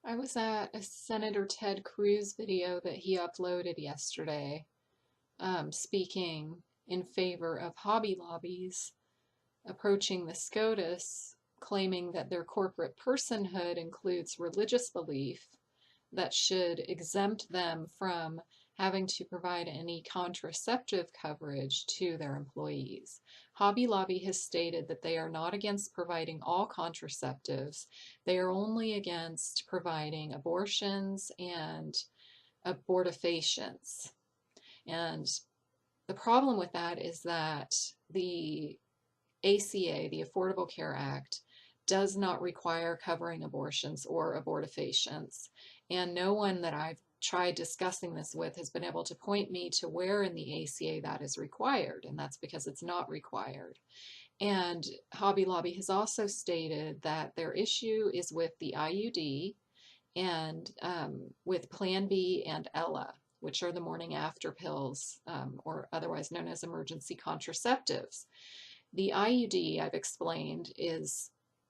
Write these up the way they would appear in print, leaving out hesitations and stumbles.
I was at a Senator Ted Cruz video that he uploaded yesterday, speaking in favor of Hobby Lobbies approaching the SCOTUS, claiming that their corporate personhood includes religious belief that should exempt them from having to provide any contraceptive coverage to their employees. Hobby Lobby has stated that they are not against providing all contraceptives. They are only against providing abortions and abortifacients. And the problem with that is that the ACA, the Affordable Care Act, does not require covering abortions or abortifacients. And no one that I've tried discussing this with has been able to point me to where in the ACA that is required, and that's because it's not required. And Hobby Lobby has also stated that their issue is with the IUD and with Plan B and Ella, which are the morning after pills, or otherwise known as emergency contraceptives. The IUD, I've explained,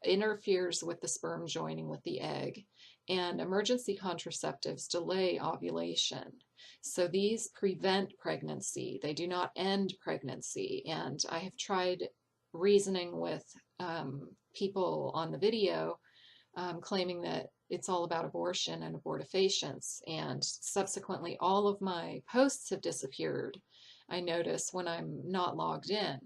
interferes with the sperm joining with the egg, and emergency contraceptives delay ovulation. So these prevent pregnancy. They do not end pregnancy. And I have tried reasoning with people on the video claiming that it's all about abortion and abortifacients. And subsequently, all of my posts have disappeared, I notice, when I'm not logged in.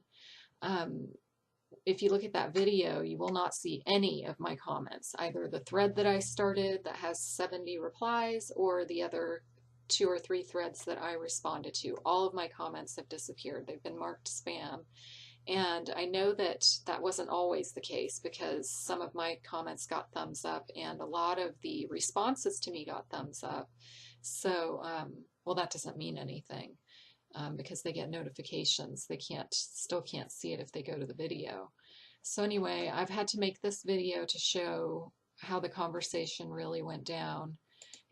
If you look at that video, you will not see any of my comments, either the thread that I started that has 70 replies or the other 2 or 3 threads that I responded to. All of my comments have disappeared. They've been marked spam. And I know that that wasn't always the case because some of my comments got thumbs up and a lot of the responses to me got thumbs up. So, well, that doesn't mean anything. Because they get notifications. They still can't see it if they go to the video. So anyway, I've had to make this video to show how the conversation really went down.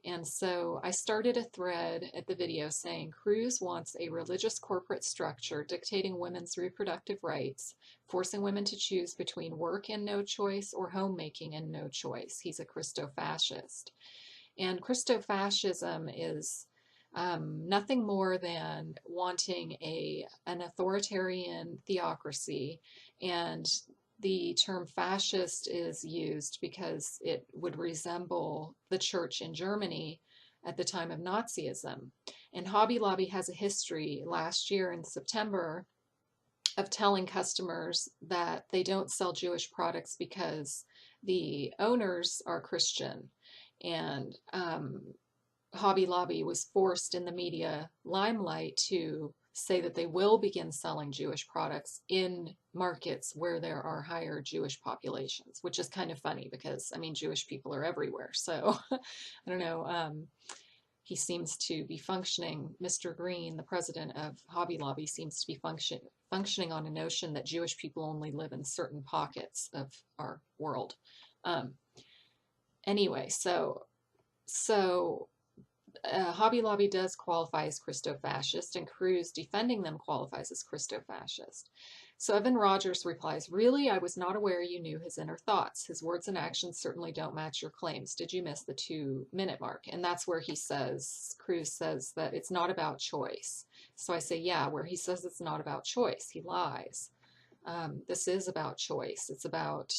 And so I started a thread at the video saying Cruz wants a religious corporate structure dictating women's reproductive rights, forcing women to choose between work and no choice or homemaking and no choice. He's a Christofascist. And Christofascism is nothing more than wanting an authoritarian theocracy, and the term fascist is used because it would resemble the church in Germany at the time of Nazism. And Hobby Lobby has a history last year in September of telling customers that they don't sell Jewish products because the owners are Christian. And Hobby Lobby was forced in the media limelight to say that they will begin selling Jewish products in markets where there are higher Jewish populations, which is kind of funny because, I mean, Jewish people are everywhere. So I don't know. He seems to be functioning, Mr. Green, the president of Hobby Lobby, seems to be functioning on a notion that Jewish people only live in certain pockets of our world. Anyway, so Hobby Lobby does qualify as Christofascist, and Cruz defending them qualifies as Christofascist. So Evan Rogers replies, really, I was not aware you knew his inner thoughts. His words and actions certainly don't match your claims. Did you miss the 2-minute mark? And that's where Cruz says that it's not about choice. So I say, yeah, where he says it's not about choice, he lies. This is about choice. It's about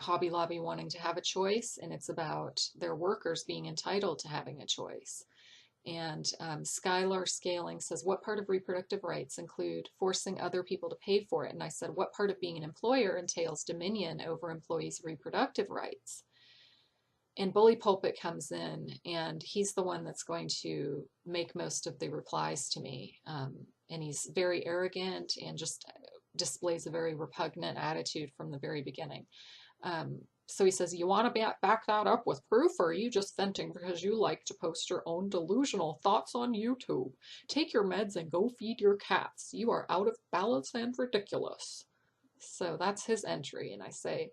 Hobby Lobby wanting to have a choice, and it's about their workers being entitled to having a choice. And Skylar Scaling says, what part of reproductive rights include forcing other people to pay for it? And I said, what part of being an employer entails dominion over employees' reproductive rights? And Bully Pulpit comes in, and he's the one that's going to make most of the replies to me. And he's very arrogant and just displays a very repugnant attitude from the very beginning. So he says, you want to back that up with proof, or are you just venting because you like to post your own delusional thoughts on YouTube? Take your meds and go feed your cats. You are out of balance and ridiculous. So that's his entry, and I say,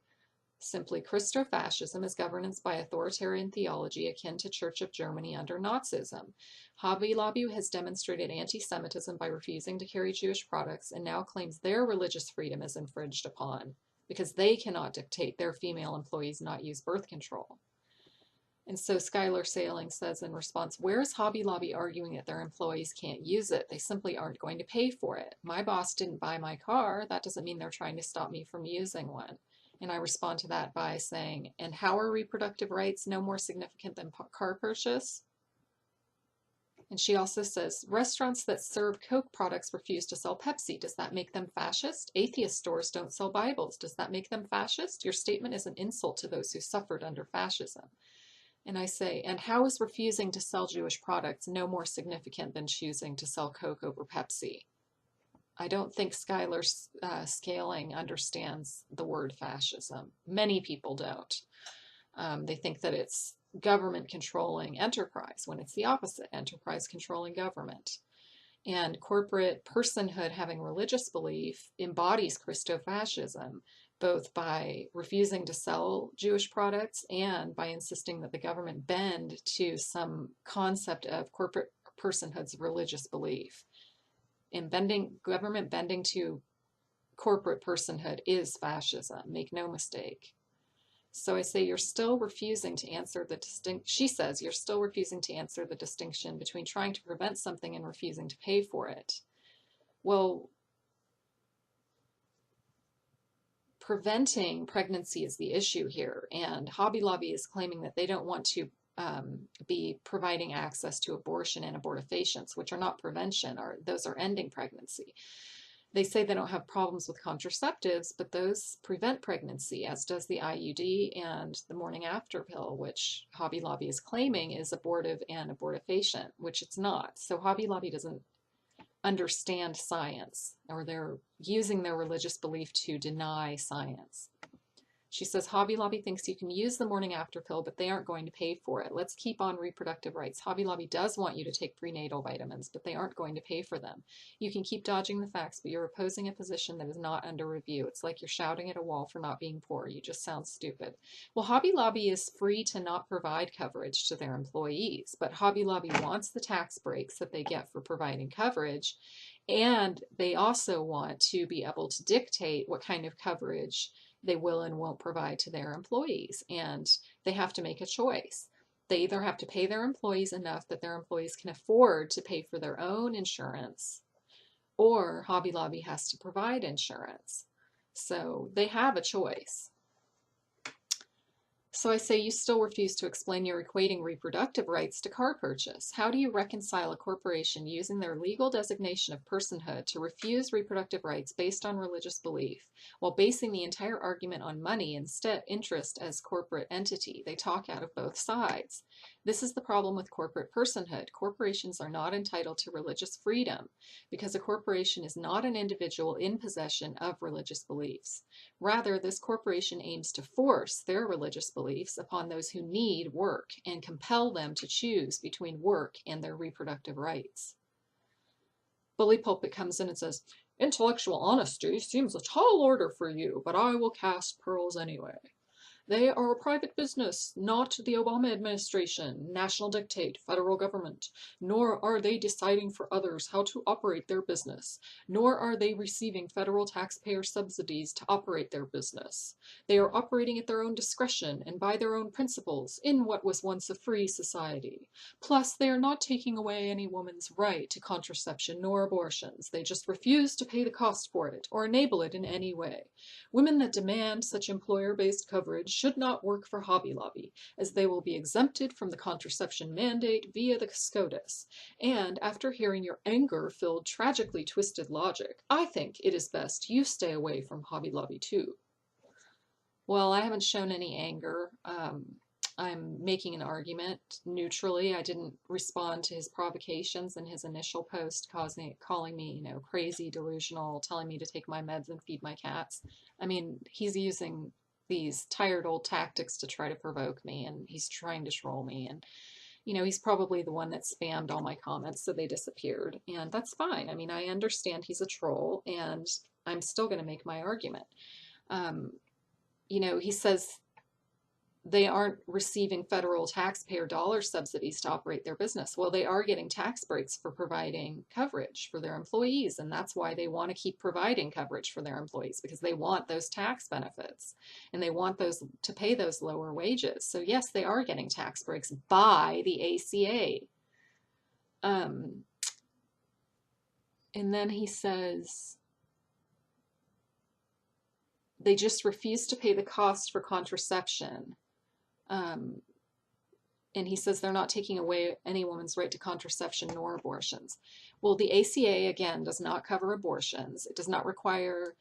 simply, Christofascism is governance by authoritarian theology akin to Church of Germany under Nazism. Hobby Lobby has demonstrated anti-Semitism by refusing to carry Jewish products and now claims their religious freedom is infringed upon, because they cannot dictate their female employees not use birth control. And so Skylar Sailing says in response, where is Hobby Lobby arguing that their employees can't use it? They simply aren't going to pay for it. My boss didn't buy my car. That doesn't mean they're trying to stop me from using one. And I respond to that by saying, and how are reproductive rights no more significant than car purchase? And she also says, restaurants that serve Coke products refuse to sell Pepsi. Does that make them fascist? Atheist stores don't sell Bibles. Does that make them fascist? Your statement is an insult to those who suffered under fascism. And I say, and how is refusing to sell Jewish products no more significant than choosing to sell Coke over Pepsi? I don't think Skylar Scaling understands the word fascism. Many people don't. They think that it's government controlling enterprise when it's the opposite, enterprise controlling government. And corporate personhood having religious belief embodies Christofascism, both by refusing to sell Jewish products and by insisting that the government bend to some concept of corporate personhood's religious belief. And government bending to corporate personhood is fascism, make no mistake. So I say, you're still refusing to answer the she says, you're still refusing to answer the distinction between trying to prevent something and refusing to pay for it. Well, preventing pregnancy is the issue here, and Hobby Lobby is claiming that they don't want to be providing access to abortion and abortifacients, which are not prevention, those are ending pregnancy. They say they don't have problems with contraceptives, but those prevent pregnancy, as does the IUD and the morning after pill, which Hobby Lobby is claiming is abortive and abortifacient, which it's not. So Hobby Lobby doesn't understand science, or they're using their religious belief to deny science. She says, Hobby Lobby thinks you can use the morning after pill, but they aren't going to pay for it. Let's keep on reproductive rights. Hobby Lobby does want you to take prenatal vitamins, but they aren't going to pay for them. You can keep dodging the facts, but you're opposing a position that is not under review. It's like you're shouting at a wall for not being poor. You just sound stupid. Well, Hobby Lobby is free to not provide coverage to their employees, but Hobby Lobby wants the tax breaks that they get for providing coverage, and they also want to be able to dictate what kind of coverage they will and won't provide to their employees, and they have to make a choice. They either have to pay their employees enough that their employees can afford to pay for their own insurance, or Hobby Lobby has to provide insurance. So they have a choice. So I say, you still refuse to explain you're equating reproductive rights to car purchase. How do you reconcile a corporation using their legal designation of personhood to refuse reproductive rights based on religious belief, while basing the entire argument on money instead, interest as corporate entity? They talk out of both sides. This is the problem with corporate personhood. Corporations are not entitled to religious freedom because a corporation is not an individual in possession of religious beliefs. Rather, this corporation aims to force their religious beliefs upon those who need work and compel them to choose between work and their reproductive rights. Bully Pulpit comes in and says, intellectual honesty seems a tall order for you, but I will cast pearls anyway. They are a private business, not the Obama administration, national dictate, federal government, nor are they deciding for others how to operate their business, nor are they receiving federal taxpayer subsidies to operate their business. They are operating at their own discretion and by their own principles in what was once a free society. Plus, they are not taking away any woman's right to contraception nor abortions. They just refuse to pay the cost for it or enable it in any way. Women that demand such employer-based coverage should not work for Hobby Lobby, as they will be exempted from the contraception mandate via the SCOTUS. And after hearing your anger-filled, tragically twisted logic, I think it is best you stay away from Hobby Lobby too. Well, I haven't shown any anger. I'm making an argument neutrally. I didn't respond to his provocations in his initial post, calling me, crazy, delusional, telling me to take my meds and feed my cats. I mean, he's using these tired old tactics to try to provoke me, and he's trying to troll me, and he's probably the one that spammed all my comments, so they disappeared, and that's fine. I mean, I understand he's a troll, and I'm still going to make my argument. He says they aren't receiving federal taxpayer dollar subsidies to operate their business. Well, they are getting tax breaks for providing coverage for their employees, and that's why they want to keep providing coverage for their employees, because they want those tax benefits and they want those to pay those lower wages. So yes, they are getting tax breaks by the ACA. And then he says, they just refuse to pay the cost for contraception. And he says they're not taking away any woman's right to contraception nor abortions. Well, the ACA, again, does not cover abortions. It does not require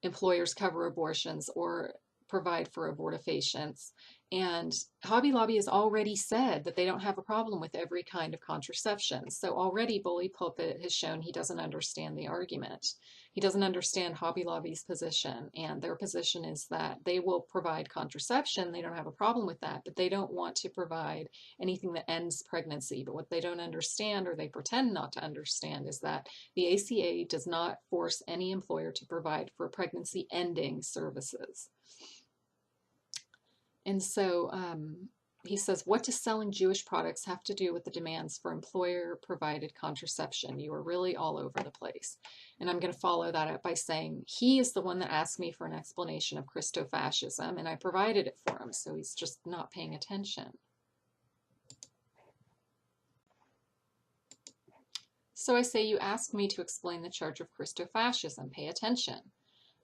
employers cover abortions or provide for abortifacients. And Hobby Lobby has already said that they don't have a problem with every kind of contraception. So already Bully Pulpit has shown he doesn't understand the argument. He doesn't understand Hobby Lobby's position, and their position is that they will provide contraception. They don't have a problem with that, but they don't want to provide anything that ends pregnancy. But what they don't understand, or they pretend not to understand, is that the ACA does not force any employer to provide for pregnancy ending services. And so he says, what does selling Jewish products have to do with the demands for employer-provided contraception? You are really all over the place. And I'm going to follow that up by saying he is the one that asked me for an explanation of Christofascism, and I provided it for him, so he's just not paying attention. So I say, you asked me to explain the charge of Christofascism. Pay attention.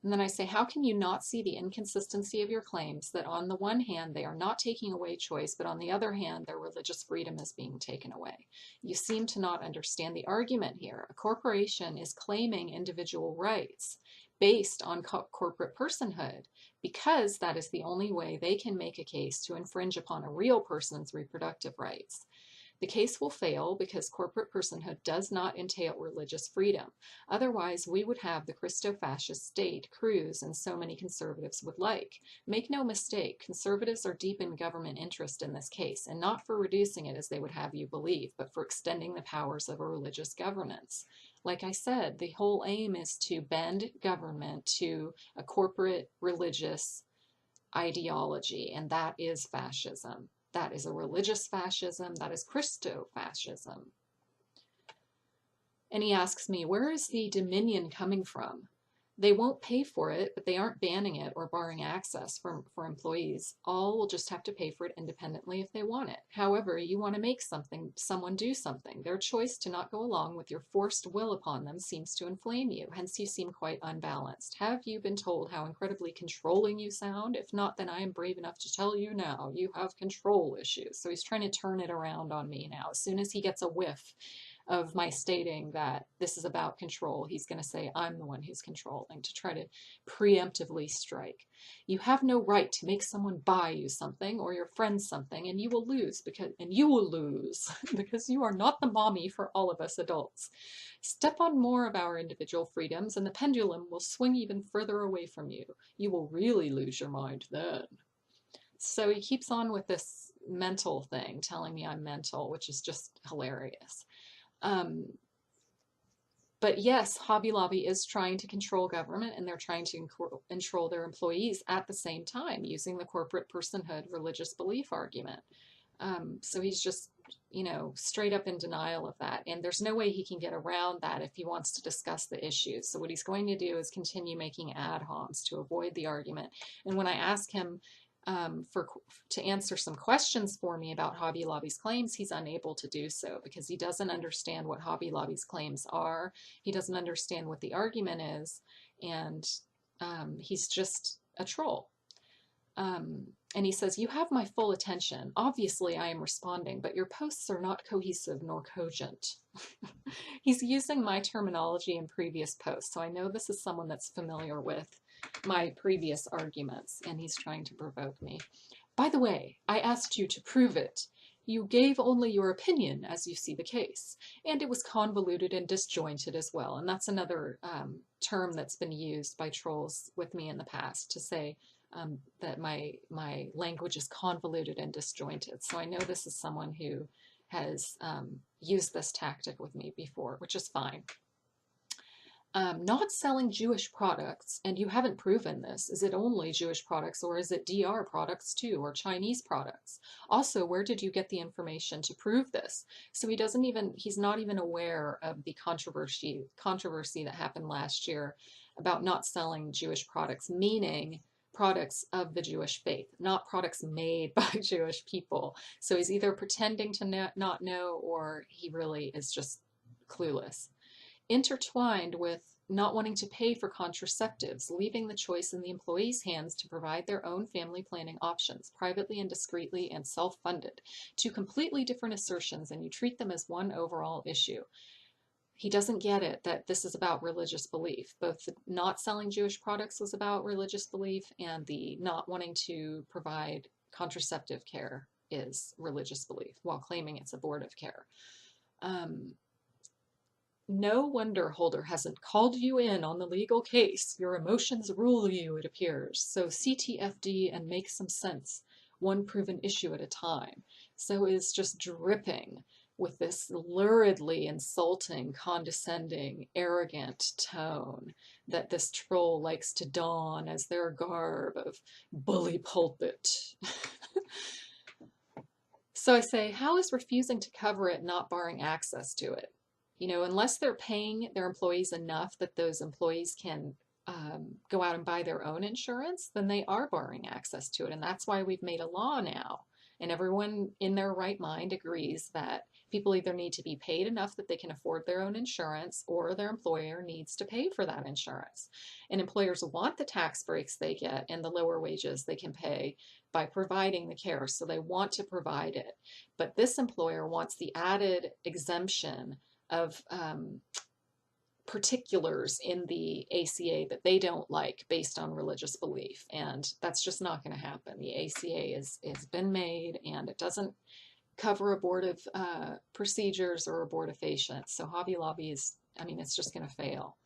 And then I say, how can you not see the inconsistency of your claims that on the one hand, they are not taking away choice, but on the other hand, their religious freedom is being taken away? You seem to not understand the argument here. A corporation is claiming individual rights based on corporate personhood, because that is the only way they can make a case to infringe upon a real person's reproductive rights. The case will fail because corporate personhood does not entail religious freedom. Otherwise, we would have the Christo-fascist state Cruz and so many conservatives would like. Make no mistake, conservatives are deep in government interest in this case, and not for reducing it as they would have you believe, but for extending the powers of a religious governance. Like I said, the whole aim is to bend government to a corporate religious ideology, and that is fascism. That is a religious fascism. That is Christo-fascism. And he asks me, where is the dominion coming from? They won't pay for it, but they aren't banning it or barring access for employees. All will just have to pay for it independently if they want it. However, you want to make someone do something. Their choice to not go along with your forced will upon them seems to inflame you. Hence, you seem quite unbalanced. Have you been told how incredibly controlling you sound? If not, then I am brave enough to tell you now. You have control issues. So he's trying to turn it around on me now. As soon as he gets a whiff of my stating that this is about control, he's going to say I'm the one who's controlling, to try to preemptively strike. You have no right to make someone buy you something or your friend something, and you will lose because you are not the mommy for all of us adults. Step on more of our individual freedoms and the pendulum will swing even further away from you. You will really lose your mind then. So he keeps on with this mental thing, telling me I'm mental, which is just hilarious. But yes, Hobby Lobby is trying to control government, and they're trying to control their employees at the same time using the corporate personhood religious belief argument. So he's just, straight up in denial of that. And there's no way he can get around that if he wants to discuss the issues. So what he's going to do is continue making ad homs to avoid the argument. And when I ask him to answer some questions for me about Hobby Lobby's claims, he's unable to do so because he doesn't understand what Hobby Lobby's claims are. He doesn't understand what the argument is, and he's just a troll. And he says, you have my full attention. Obviously, I am responding, but your posts are not cohesive nor cogent. He's using my terminology in previous posts, so I know this is someone that's familiar with my previous arguments, and he's trying to provoke me. By the way, I asked you to prove it. You gave only your opinion as you see the case, and it was convoluted and disjointed as well. And that's another term that's been used by trolls with me in the past to say that my language is convoluted and disjointed. So I know this is someone who has used this tactic with me before, which is fine. not selling Jewish products, and you haven't proven this. Is it only Jewish products, or is it DR products too, or Chinese products? Also, where did you get the information to prove this? So he's not even aware of the controversy that happened last year about not selling Jewish products, meaning products of the Jewish faith, not products made by Jewish people. So he's either pretending to not know, or he really is just clueless. Intertwined with not wanting to pay for contraceptives, leaving the choice in the employee's hands to provide their own family planning options, privately and discreetly and self-funded. Two completely different assertions, and you treat them as one overall issue. He doesn't get it that this is about religious belief. Both the not selling Jewish products was about religious belief, and the not wanting to provide contraceptive care is religious belief, while claiming it's abortive care. No wonder Holder hasn't called you in on the legal case. Your emotions rule you, it appears. So CTFD and make some sense, one proven issue at a time. So is just dripping with this luridly insulting, condescending, arrogant tone that this troll likes to don as their garb of bully pulpit. So I say, how is refusing to cover it not barring access to it? You know, unless they're paying their employees enough that those employees can go out and buy their own insurance, then they are barring access to it. And that's why we've made a law now. And everyone in their right mind agrees that people either need to be paid enough that they can afford their own insurance, or their employer needs to pay for that insurance. And employers want the tax breaks they get and the lower wages they can pay by providing the care. So they want to provide it. But this employer wants the added exemption of particulars in the ACA that they don't like based on religious belief. And that's just not going to happen. The ACA has been made, and it doesn't cover abortive procedures or abortifacients. So Hobby Lobby it's just going to fail.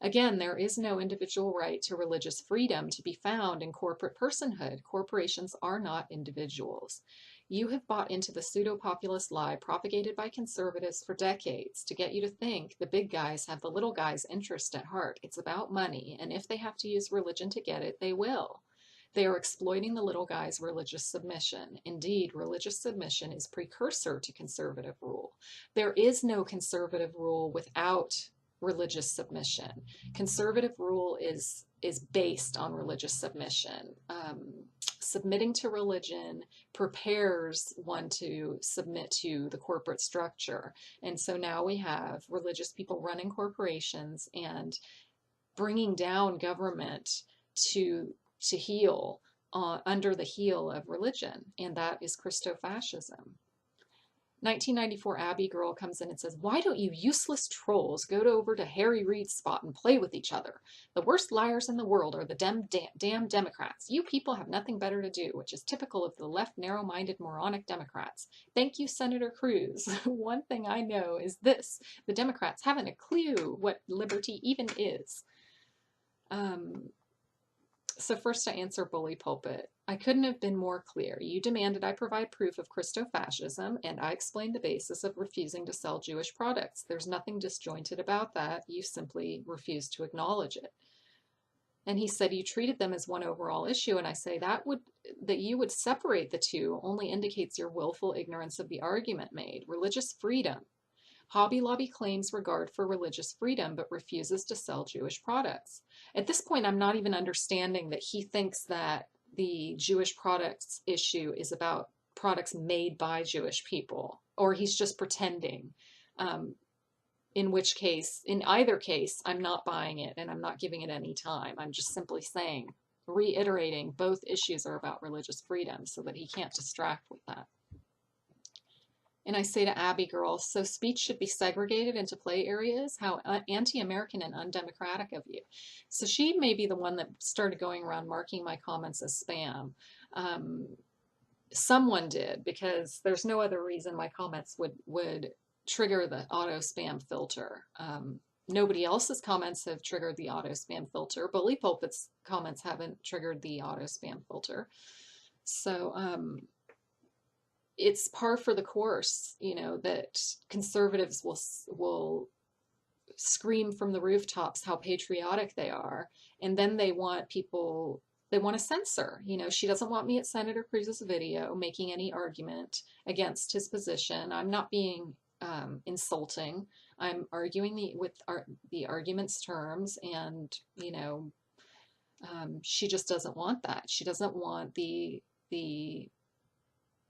Again, there is no individual right to religious freedom to be found in corporate personhood. Corporations are not individuals. You have bought into the pseudo-populist lie propagated by conservatives for decades to get you to think the big guys have the little guys' interest at heart. It's about money, and if they have to use religion to get it, they will. They are exploiting the little guy's religious submission. Indeed, religious submission is precursor to conservative rule. There is no conservative rule without religious submission. Conservative rule is based on religious submission. Submitting to religion prepares one to submit to the corporate structure. And so now we have religious people running corporations and bringing down government to heal under the heel of religion, and that is Christofascism. 1994 Abby girl comes in and says, why don't you useless trolls go over to Harry Reid's spot and play with each other? The worst liars in the world are the damn Democrats. You people have nothing better to do, which is typical of the left narrow-minded moronic Democrats. Thank you, Senator Cruz. One thing I know is this: the Democrats haven't a clue what liberty even is. So first I answer bully pulpit. I couldn't have been more clear. You demanded I provide proof of Christofascism, and I explained the basis of refusing to sell Jewish products. There's nothing disjointed about that. You simply refused to acknowledge it. And he said you treated them as one overall issue, and I say that you would separate the two only indicates your willful ignorance of the argument made. Religious freedom. Hobby Lobby claims regard for religious freedom, but refuses to sell Jewish products. At this point, I'm not even understanding that he thinks that the Jewish products issue is about products made by Jewish people, or he's just pretending, in which case, in either case, I'm not buying it and I'm not giving it any time. I'm just simply saying, reiterating, both issues are about religious freedom so that he can't distract with that. And I say to Abby girl, so speech should be segregated into play areas? How anti-American and undemocratic of you. So she may be the one that started going around marking my comments as spam. Someone did, because there's no other reason my comments would trigger the auto spam filter. Nobody else's comments have triggered the auto spam filter. Bully Pulpit's comments haven't triggered the auto spam filter. So, it's par for the course, you know, that conservatives will scream from the rooftops how patriotic they are, and then they want people, they want to censor. You know, she doesn't want me at Senator Cruz's video making any argument against his position. I'm not being insulting. I'm arguing the argument's terms, and you know, she just doesn't want that. She doesn't want the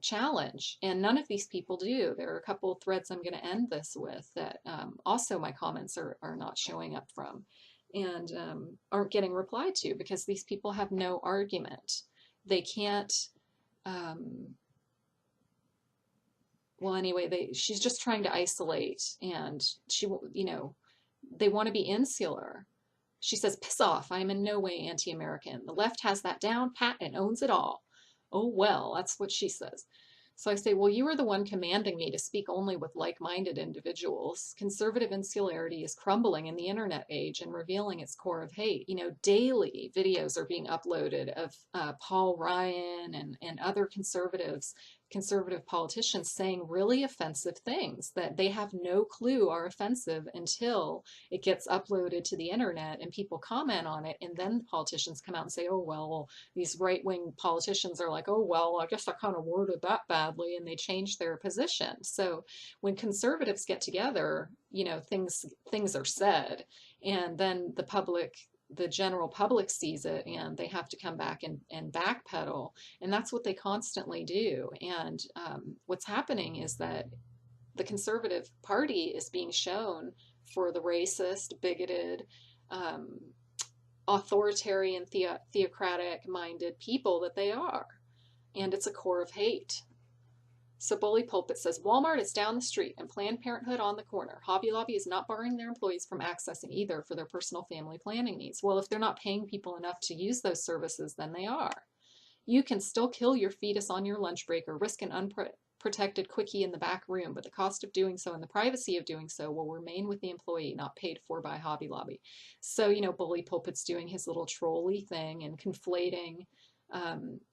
challenge, and none of these people do. There are a couple of threads I'm going to end this with that also my comments are not showing up from, and aren't getting replied to because these people have no argument. They can't. Well, anyway, she's just trying to isolate, and she, you know, they want to be insular. She says, "Piss off! I am in no way anti-American. The left has that down pat and owns it all." Oh, well, that's what she says. So I say, well, you are the one commanding me to speak only with like-minded individuals. Conservative insularity is crumbling in the internet age and revealing its core of hate. You know, daily videos are being uploaded of Paul Ryan and other conservative politicians saying really offensive things that they have no clue are offensive until it gets uploaded to the internet and people comment on it, and then politicians come out and say, oh, well, these right-wing politicians are like, oh, well, I guess I kind of worded that badly, and they change their position. So when conservatives get together, you know, things are said, and then the general public sees it, and they have to come back and backpedal, and that's what they constantly do. And what's happening is that the Conservative Party is being shown for the racist, bigoted, authoritarian, theocratic-minded people that they are, and it's a core of hate. So Bully Pulpit says, Walmart is down the street and Planned Parenthood on the corner. Hobby Lobby is not barring their employees from accessing either for their personal family planning needs. Well, if they're not paying people enough to use those services, then they are. You can still kill your fetus on your lunch break or risk an unprotected quickie in the back room, but the cost of doing so and the privacy of doing so will remain with the employee, not paid for by Hobby Lobby. So, you know, Bully Pulpit's doing his little trolly thing and conflating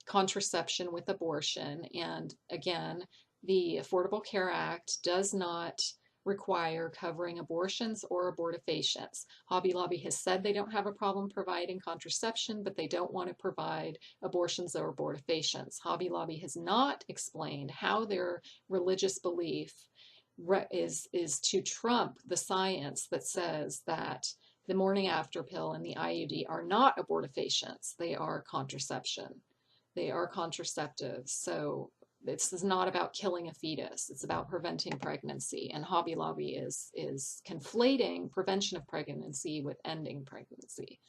contraception with abortion. And again, the Affordable Care Act does not require covering abortions or abortifacients. Hobby Lobby has said they don't have a problem providing contraception, but they don't want to provide abortions or abortifacients. Hobby Lobby has not explained how their religious belief is to trump the science that says that the morning after pill and the IUD are not abortifacients. They are contraception. They are contraceptives. So this is not about killing a fetus. It's about preventing pregnancy. And Hobby Lobby is conflating prevention of pregnancy with ending pregnancy.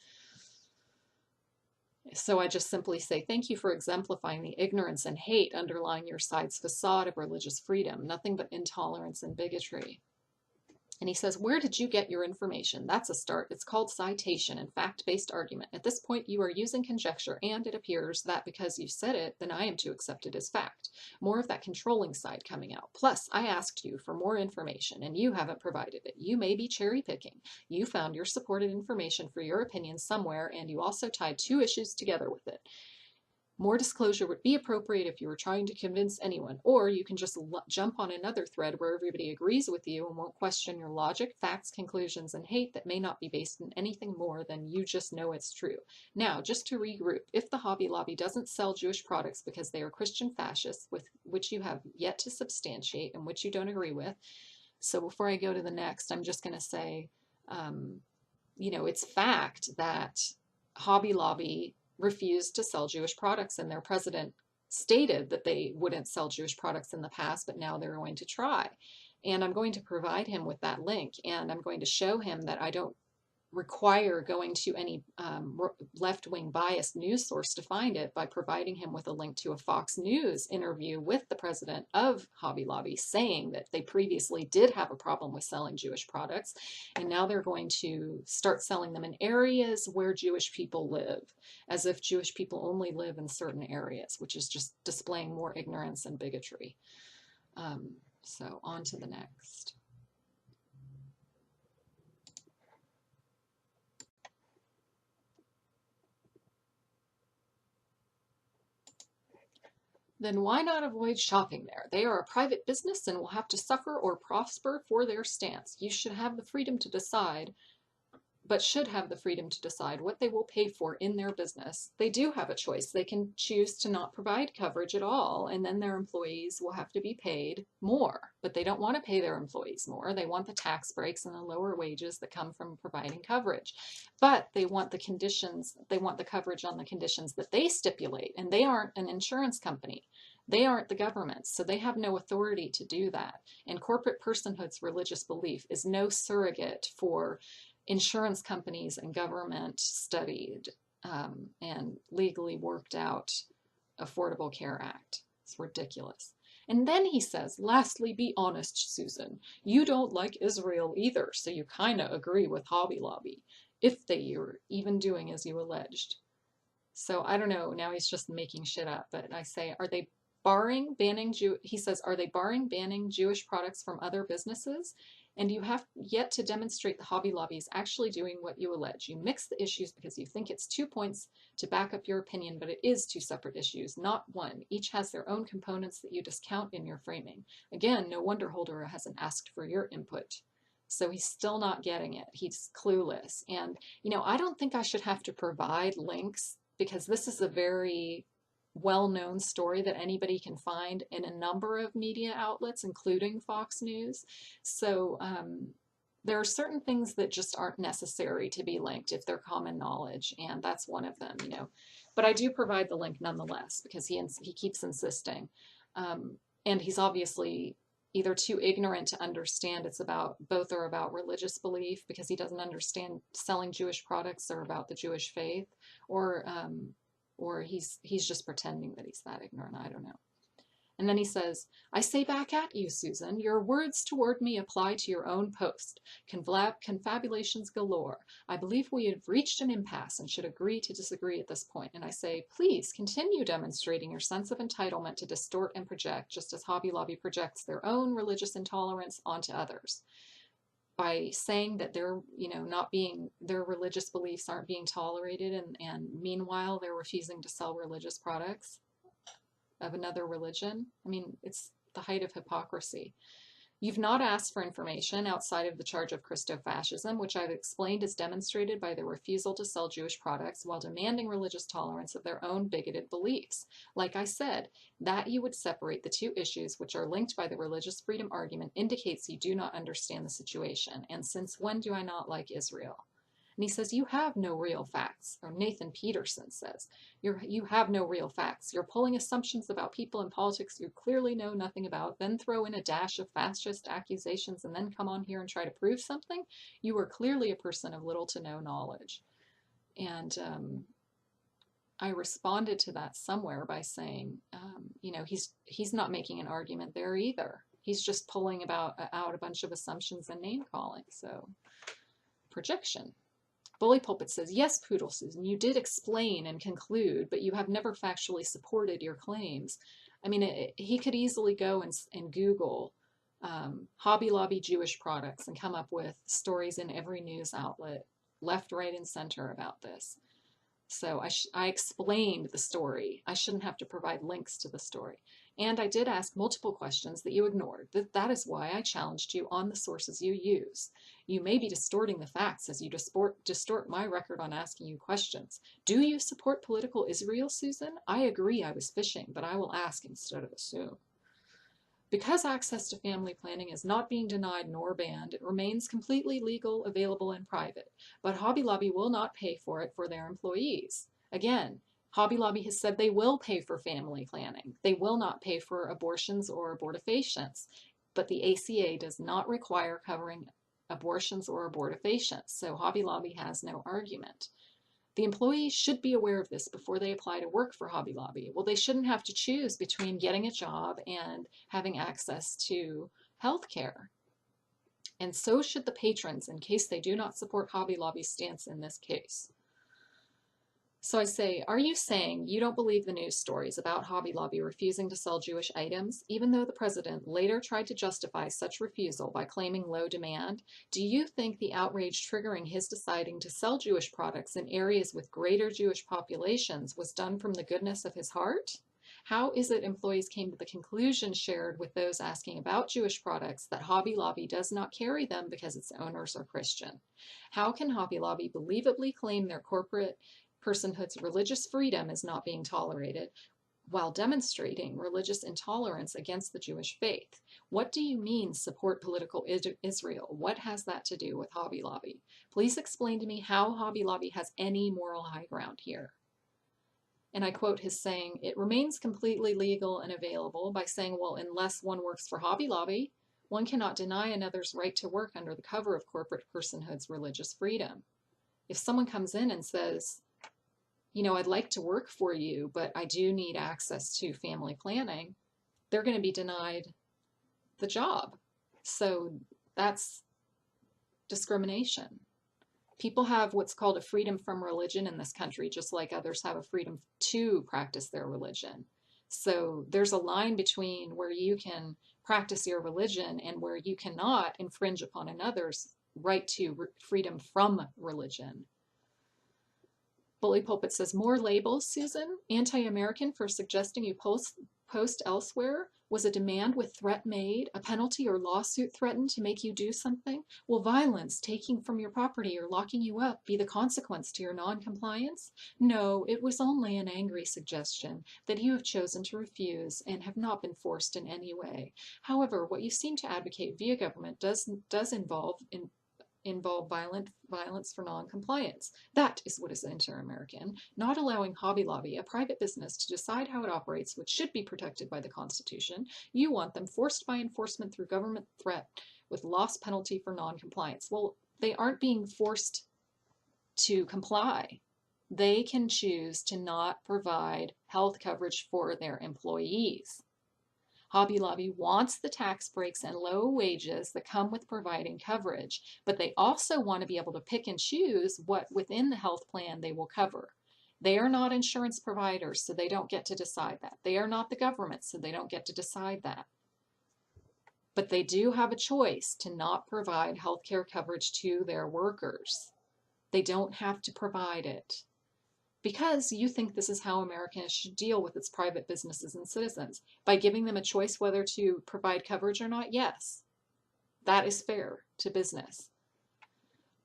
So I just simply say, thank you for exemplifying the ignorance and hate underlying your side's facade of religious freedom. Nothing but intolerance and bigotry. And he says, where did you get your information? That's a start. It's called citation and fact-based argument. At this point, you are using conjecture, and it appears that because you said it, then I am to accept it as fact. More of that controlling side coming out. Plus, I asked you for more information, and you haven't provided it. You may be cherry-picking. You found your supported information for your opinion somewhere, and you also tied two issues together with it. More disclosure would be appropriate if you were trying to convince anyone, or you can just jump on another thread where everybody agrees with you and won't question your logic, facts, conclusions, and hate that may not be based in anything more than you just know it's true. Now, just to regroup, if the Hobby Lobby doesn't sell Jewish products because they are Christian fascists, with which you have yet to substantiate and which you don't agree with, so before I go to the next, I'm just going to say, you know, it's fact that Hobby Lobby refused to sell Jewish products, and their president stated that they wouldn't sell Jewish products in the past, but now they're going to try. And I'm going to provide him with that link, and I'm going to show him that I don't require going to any left-wing biased news source to find it by providing him with a link to a Fox News interview with the president of Hobby Lobby saying that they previously did have a problem with selling Jewish products, and now they're going to start selling them in areas where Jewish people live, as if Jewish people only live in certain areas, which is just displaying more ignorance and bigotry. So on to the next. then why not avoid shopping there? They are a private business and will have to suffer or prosper for their stance. You should have the freedom to decide, but should have the freedom to decide what they will pay for in their business. They do have a choice. They can choose to not provide coverage at all, and then their employees will have to be paid more. But they don't want to pay their employees more. They want the tax breaks and the lower wages that come from providing coverage. But they want the conditions, they want the coverage on the conditions that they stipulate, and they aren't an insurance company. They aren't the government, so they have no authority to do that. And corporate personhood's religious belief is no surrogate for insurance companies and government studied and legally worked out Affordable Care Act. It's ridiculous. And then he says, lastly, be honest, Susan. You don't like Israel either, so you kind of agree with Hobby Lobby, if they were even doing as you alleged. So I don't know, now he's just making shit up, but I say, are they banning Jewish products from other businesses? And you have yet to demonstrate the Hobby Lobby is actually doing what you allege. You mix the issues because you think it's 2 points to back up your opinion, but it is 2 separate issues, not one. Each has their own components that you discount in your framing. Again, no wonder Holder hasn't asked for your input. So he's still not getting it. He's clueless. And, you know, I don't think I should have to provide links because this is a very well-known story that anybody can find in a number of media outlets, including Fox News. So there are certain things that just aren't necessary to be linked if they're common knowledge, and that's one of them, you know. But I do provide the link nonetheless because he keeps insisting. And he's obviously either too ignorant to understand both are about religious belief because he doesn't understand selling Jewish products are about the Jewish faith, or he's just pretending that he's that ignorant. I don't know. And then he says, I say back at you, Susan, your words toward me apply to your own post. Confabulations galore. I believe we have reached an impasse and should agree to disagree at this point. And I say, please continue demonstrating your sense of entitlement to distort and project, just as Hobby Lobby projects their own religious intolerance onto others. By saying that their religious beliefs aren't being tolerated, and meanwhile they're refusing to sell religious products of another religion. I mean, it's the height of hypocrisy. You've not asked for information outside of the charge of Christofascism, which I've explained is demonstrated by their refusal to sell Jewish products while demanding religious tolerance of their own bigoted beliefs. Like I said, that you would separate the 2 issues which are linked by the religious freedom argument indicates you do not understand the situation. And since when do I not like Israel? And he says, you have no real facts. Or Nathan Peterson says, you have no real facts. You're pulling assumptions about people and politics you clearly know nothing about, then throw in a dash of fascist accusations, and then come on here and try to prove something. You are clearly a person of little to no knowledge. And I responded to that somewhere by saying, you know, he's not making an argument there either. He's just pulling out a bunch of assumptions and name calling. So projection. Bully Pulpit says, yes, Poodle Susan, you did explain and conclude, but you have never factually supported your claims. I mean, he could easily go and Google Hobby Lobby Jewish products and come up with stories in every news outlet, left, right, and center about this. So I explained the story. I shouldn't have to provide links to the story. And I did ask multiple questions that you ignored. That is why I challenged you on the sources you use. You may be distorting the facts as you distort my record on asking you questions. Do you support political Israel, Susan? I agree I was fishing, but I will ask instead of assume. Because access to family planning is not being denied nor banned, it remains completely legal, available, and private. But Hobby Lobby will not pay for it for their employees. Again, Hobby Lobby has said they will pay for family planning. They will not pay for abortions or abortifacients. But the ACA does not require covering abortions or abortifacients, so Hobby Lobby has no argument. The employees should be aware of this before they apply to work for Hobby Lobby. Well, they shouldn't have to choose between getting a job and having access to health care. And so should the patrons in case they do not support Hobby Lobby's stance in this case. So I say, are you saying you don't believe the news stories about Hobby Lobby refusing to sell Jewish items, even though the president later tried to justify such refusal by claiming low demand? Do you think the outrage triggering his deciding to sell Jewish products in areas with greater Jewish populations was done from the goodness of his heart? How is it employees came to the conclusion shared with those asking about Jewish products that Hobby Lobby does not carry them because its owners are Christian? How can Hobby Lobby believably claim their corporate personhood's religious freedom is not being tolerated while demonstrating religious intolerance against the Jewish faith? What do you mean support political Israel? What has that to do with Hobby Lobby? Please explain to me how Hobby Lobby has any moral high ground here. And I quote his saying, it remains completely legal and available by saying, well, unless one works for Hobby Lobby, one cannot deny another's right to work under the cover of corporate personhood's religious freedom. If someone comes in and says, you know, I'd like to work for you, but I do need access to family planning, they're going to be denied the job. So that's discrimination. People have what's called a freedom from religion in this country, just like others have a freedom to practice their religion. So there's a line between where you can practice your religion and where you cannot infringe upon another's right to freedom from religion. Bully Pulpit says, more labels, Susan? Anti-American for suggesting you post elsewhere? Was a demand with threat made, a penalty or lawsuit threatened to make you do something? Will violence, taking from your property or locking you up, be the consequence to your non-compliance? No, it was only an angry suggestion that you have chosen to refuse and have not been forced in any way. However, what you seem to advocate via government does involve violence for non-compliance. That is what is inter-American, not allowing Hobby Lobby, a private business, to decide how it operates, which should be protected by the Constitution. You want them forced by enforcement through government threat with loss penalty for non-compliance. Well, they aren't being forced to comply. They can choose to not provide health coverage for their employees. Hobby Lobby wants the tax breaks and low wages that come with providing coverage, but they also want to be able to pick and choose what within the health plan they will cover. They are not insurance providers, so they don't get to decide that. They are not the government, so they don't get to decide that. But they do have a choice to not provide health care coverage to their workers. They don't have to provide it. Because you think this is how America should deal with its private businesses and citizens. By giving them a choice whether to provide coverage or not, yes. That is fair to business.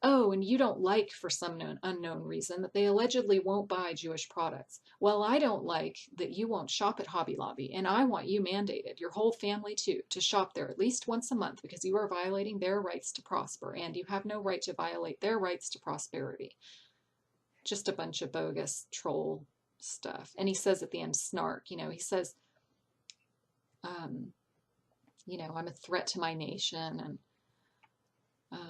Oh, and you don't like, for some unknown reason, that they allegedly won't buy Jewish products. Well, I don't like that you won't shop at Hobby Lobby, and I want you mandated, your whole family too, to shop there at least once a month because you are violating their rights to prosper, and you have no right to violate their rights to prosperity. Just a bunch of bogus troll stuff. And he says at the end, snark, he says, I'm a threat to my nation, and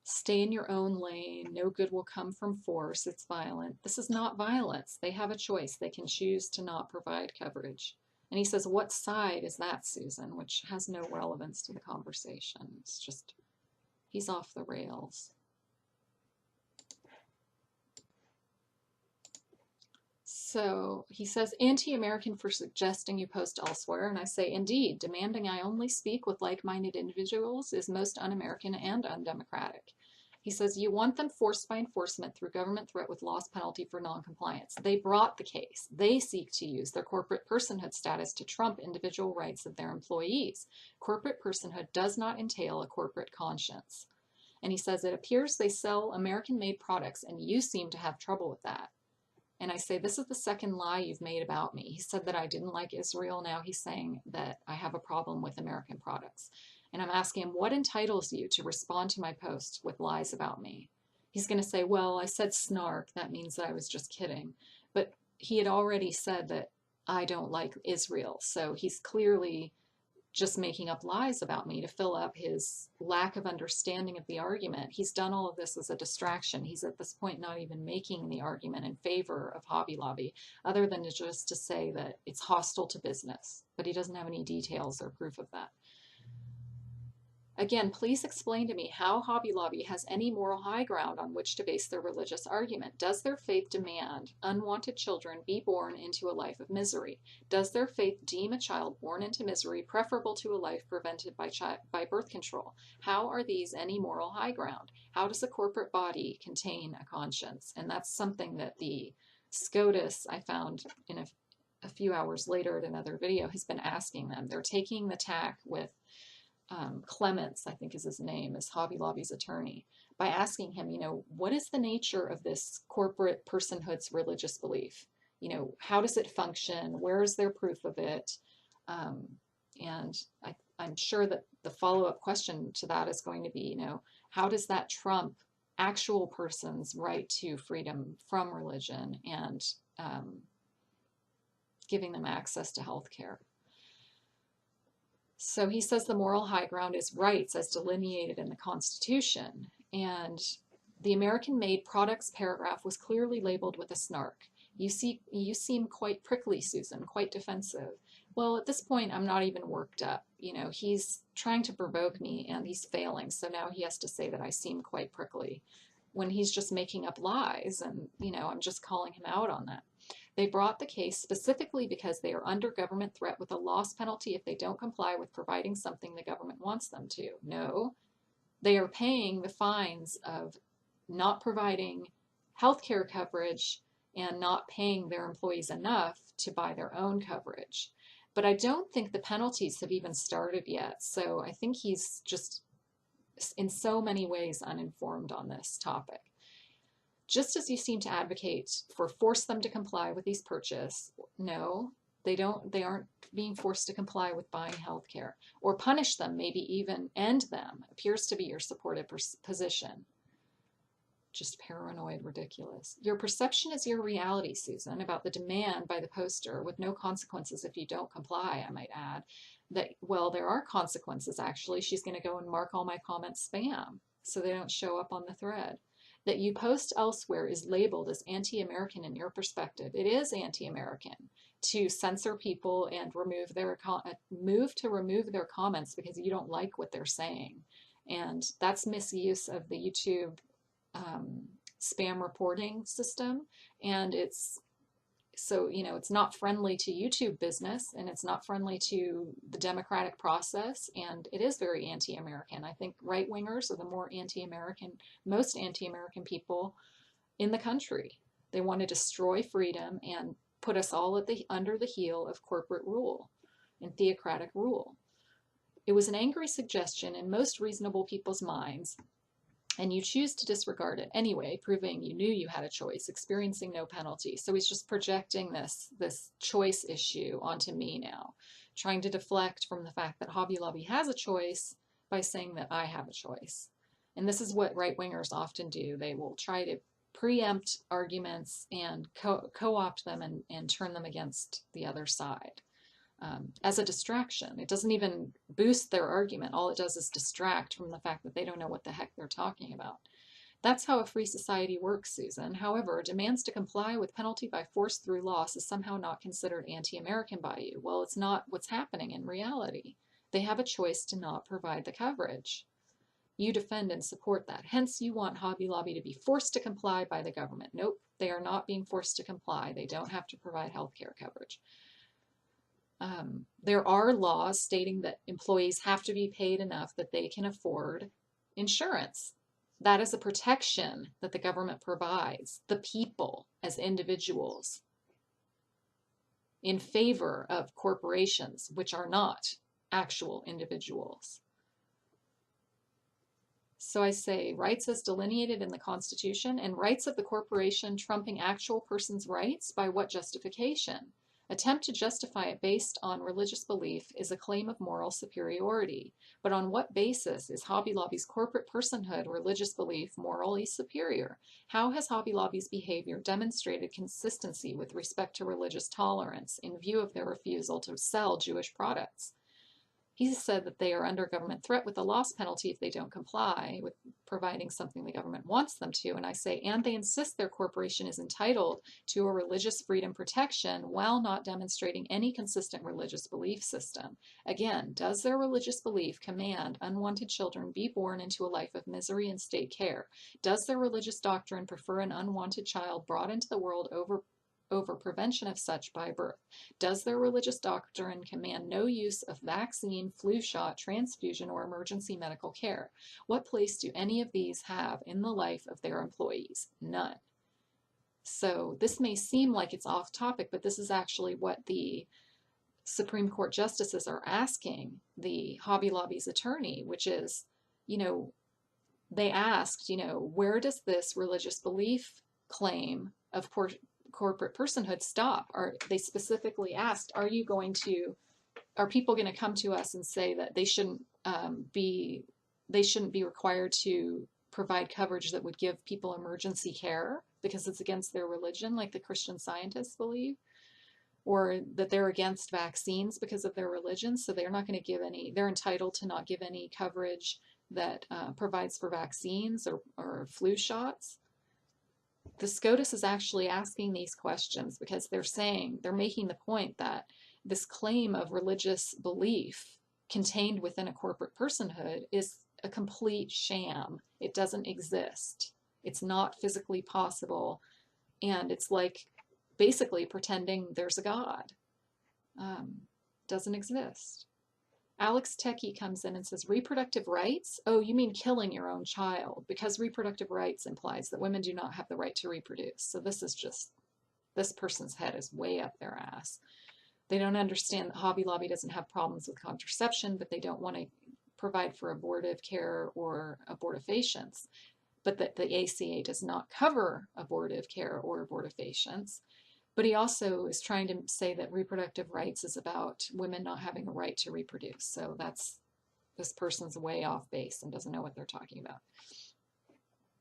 stay in your own lane. No good will come from force. It's violent. This is not violence. They have a choice. They can choose to not provide coverage. And he says, what side is that, Susan? Which has no relevance to the conversation. It's just, he's off the rails. So he says, anti-American for suggesting you post elsewhere. And I say, indeed, demanding I only speak with like-minded individuals is most un-American and undemocratic. He says, you want them forced by enforcement through government threat with loss penalty for non-compliance. They brought the case. They seek to use their corporate personhood status to trump individual rights of their employees. Corporate personhood does not entail a corporate conscience. And he says, it appears they sell American-made products, and you seem to have trouble with that. And I say, this is the second lie you've made about me. He said that I didn't like Israel. Now he's saying that I have a problem with American products. And I'm asking him, what entitles you to respond to my post with lies about me? He's going to say, well, I said snark. That means that I was just kidding. But he had already said that I don't like Israel. So he's clearly just making up lies about me to fill up his lack of understanding of the argument. He's done all of this as a distraction. He's at this point not even making the argument in favor of Hobby Lobby, other than just to say that it's hostile to business, but he doesn't have any details or proof of that. Again, please explain to me how Hobby Lobby has any moral high ground on which to base their religious argument. Does their faith demand unwanted children be born into a life of misery? Does their faith deem a child born into misery preferable to a life prevented by birth control? How are these any moral high ground? How does a corporate body contain a conscience? And that's something that the SCOTUS, I found in a few hours later at another video, has been asking them. They're taking the tack with Clements, I think is his name, is Hobby Lobby's attorney, by asking him, what is the nature of this corporate personhood's religious belief? How does it function? Where is there proof of it? And I'm sure that the follow-up question to that is going to be, how does that trump actual person's right to freedom from religion and giving them access to health care? So he says the moral high ground is rights as delineated in the Constitution. And the American-made products paragraph was clearly labeled with a snark. You seem quite prickly, Susan, quite defensive. Well, at this point, I'm not even worked up. He's trying to provoke me and he's failing. So now he has to say that I seem quite prickly when he's just making up lies. And, I'm just calling him out on that. They brought the case specifically because they are under government threat with a loss penalty if they don't comply with providing something the government wants them to. No, they are paying the fines of not providing health care coverage and not paying their employees enough to buy their own coverage. But I don't think the penalties have even started yet. So I think he's just in so many ways uninformed on this topic. Just as you seem to advocate for force them to comply with these purchases, no, they aren't being forced to comply with buying health care, or punish them, maybe even end them, appears to be your supported position. Just paranoid, ridiculous. Your perception is your reality, Susan, about the demand by the poster with no consequences if you don't comply, I might add. Well, there are consequences, actually. She's going to go and mark all my comments spam so they don't show up on the thread. That you post elsewhere is labeled as anti-American in your perspective. It is anti-American to censor people and remove their comments because you don't like what they're saying. And that's misuse of the YouTube spam reporting system. And it's not friendly to YouTube business, and it's not friendly to the democratic process, and it is very anti-American. I think right-wingers are the most anti-American people in the country. They want to destroy freedom and put us all under the heel of corporate rule and theocratic rule. It was an angry suggestion in most reasonable people's minds, and you choose to disregard it anyway, proving you knew you had a choice, experiencing no penalty. So he's just projecting this choice issue onto me now, trying to deflect from the fact that Hobby Lobby has a choice by saying that I have a choice. And this is what right-wingers often do. They will try to preempt arguments and co-opt them and turn them against the other side. As a distraction. It doesn't even boost their argument. All it does is distract from the fact that they don't know what the heck they're talking about. That's how a free society works, Susan. However, demands to comply with penalty by force through loss is somehow not considered anti-American by you. Well, it's not what's happening in reality. They have a choice to not provide the coverage. You defend and support that. Hence, you want Hobby Lobby to be forced to comply by the government. Nope, they are not being forced to comply. They don't have to provide health care coverage. There are laws stating that employees have to be paid enough that they can afford insurance. That is a protection that the government provides the people as individuals in favor of corporations, which are not actual individuals. So I say rights as delineated in the Constitution and rights of the corporation trumping actual person's rights by what justification? Attempt to justify it based on religious belief is a claim of moral superiority. But on what basis is Hobby Lobby's corporate personhood religious belief morally superior? How has Hobby Lobby's behavior demonstrated consistency with respect to religious tolerance in view of their refusal to sell Jewish products? He said that they are under government threat with a loss penalty if they don't comply with providing something the government wants them to. And I say, and they insist their corporation is entitled to a religious freedom protection while not demonstrating any consistent religious belief system. Again, does their religious belief command unwanted children be born into a life of misery and state care? Does their religious doctrine prefer an unwanted child brought into the world over prevention of such by birth? Does their religious doctrine command no use of vaccine, flu shot, transfusion, or emergency medical care? What place do any of these have in the life of their employees? None. So this may seem like it's off topic, but this is actually what the Supreme Court justices are asking the Hobby Lobby's attorney, which is, you know, they asked, you know, where does this religious belief claim of corporate personhood stop? They specifically asked, are people going to come to us and say that they shouldn't be required to provide coverage that would give people emergency care because it's against their religion, like the Christian Scientists believe, or that they're against vaccines because of their religion, so they're not going to give any, they're entitled to not give any coverage that provides for vaccines or flu shots. The SCOTUS is actually asking these questions because they're making the point that this claim of religious belief contained within a corporate personhood is a complete sham. It doesn't exist. It's not physically possible. And it's like basically pretending there's a God. Doesn't exist. Alex Techie comes in and says, reproductive rights? Oh, you mean killing your own child, because reproductive rights implies that women do not have the right to reproduce. So this person's head is way up their ass. They don't understand that Hobby Lobby doesn't have problems with contraception, but they don't want to provide for abortive care or abortifacients, but that the ACA does not cover abortive care or abortifacients. But he also is trying to say that reproductive rights is about women not having a right to reproduce. So this person's way off base and doesn't know what they're talking about.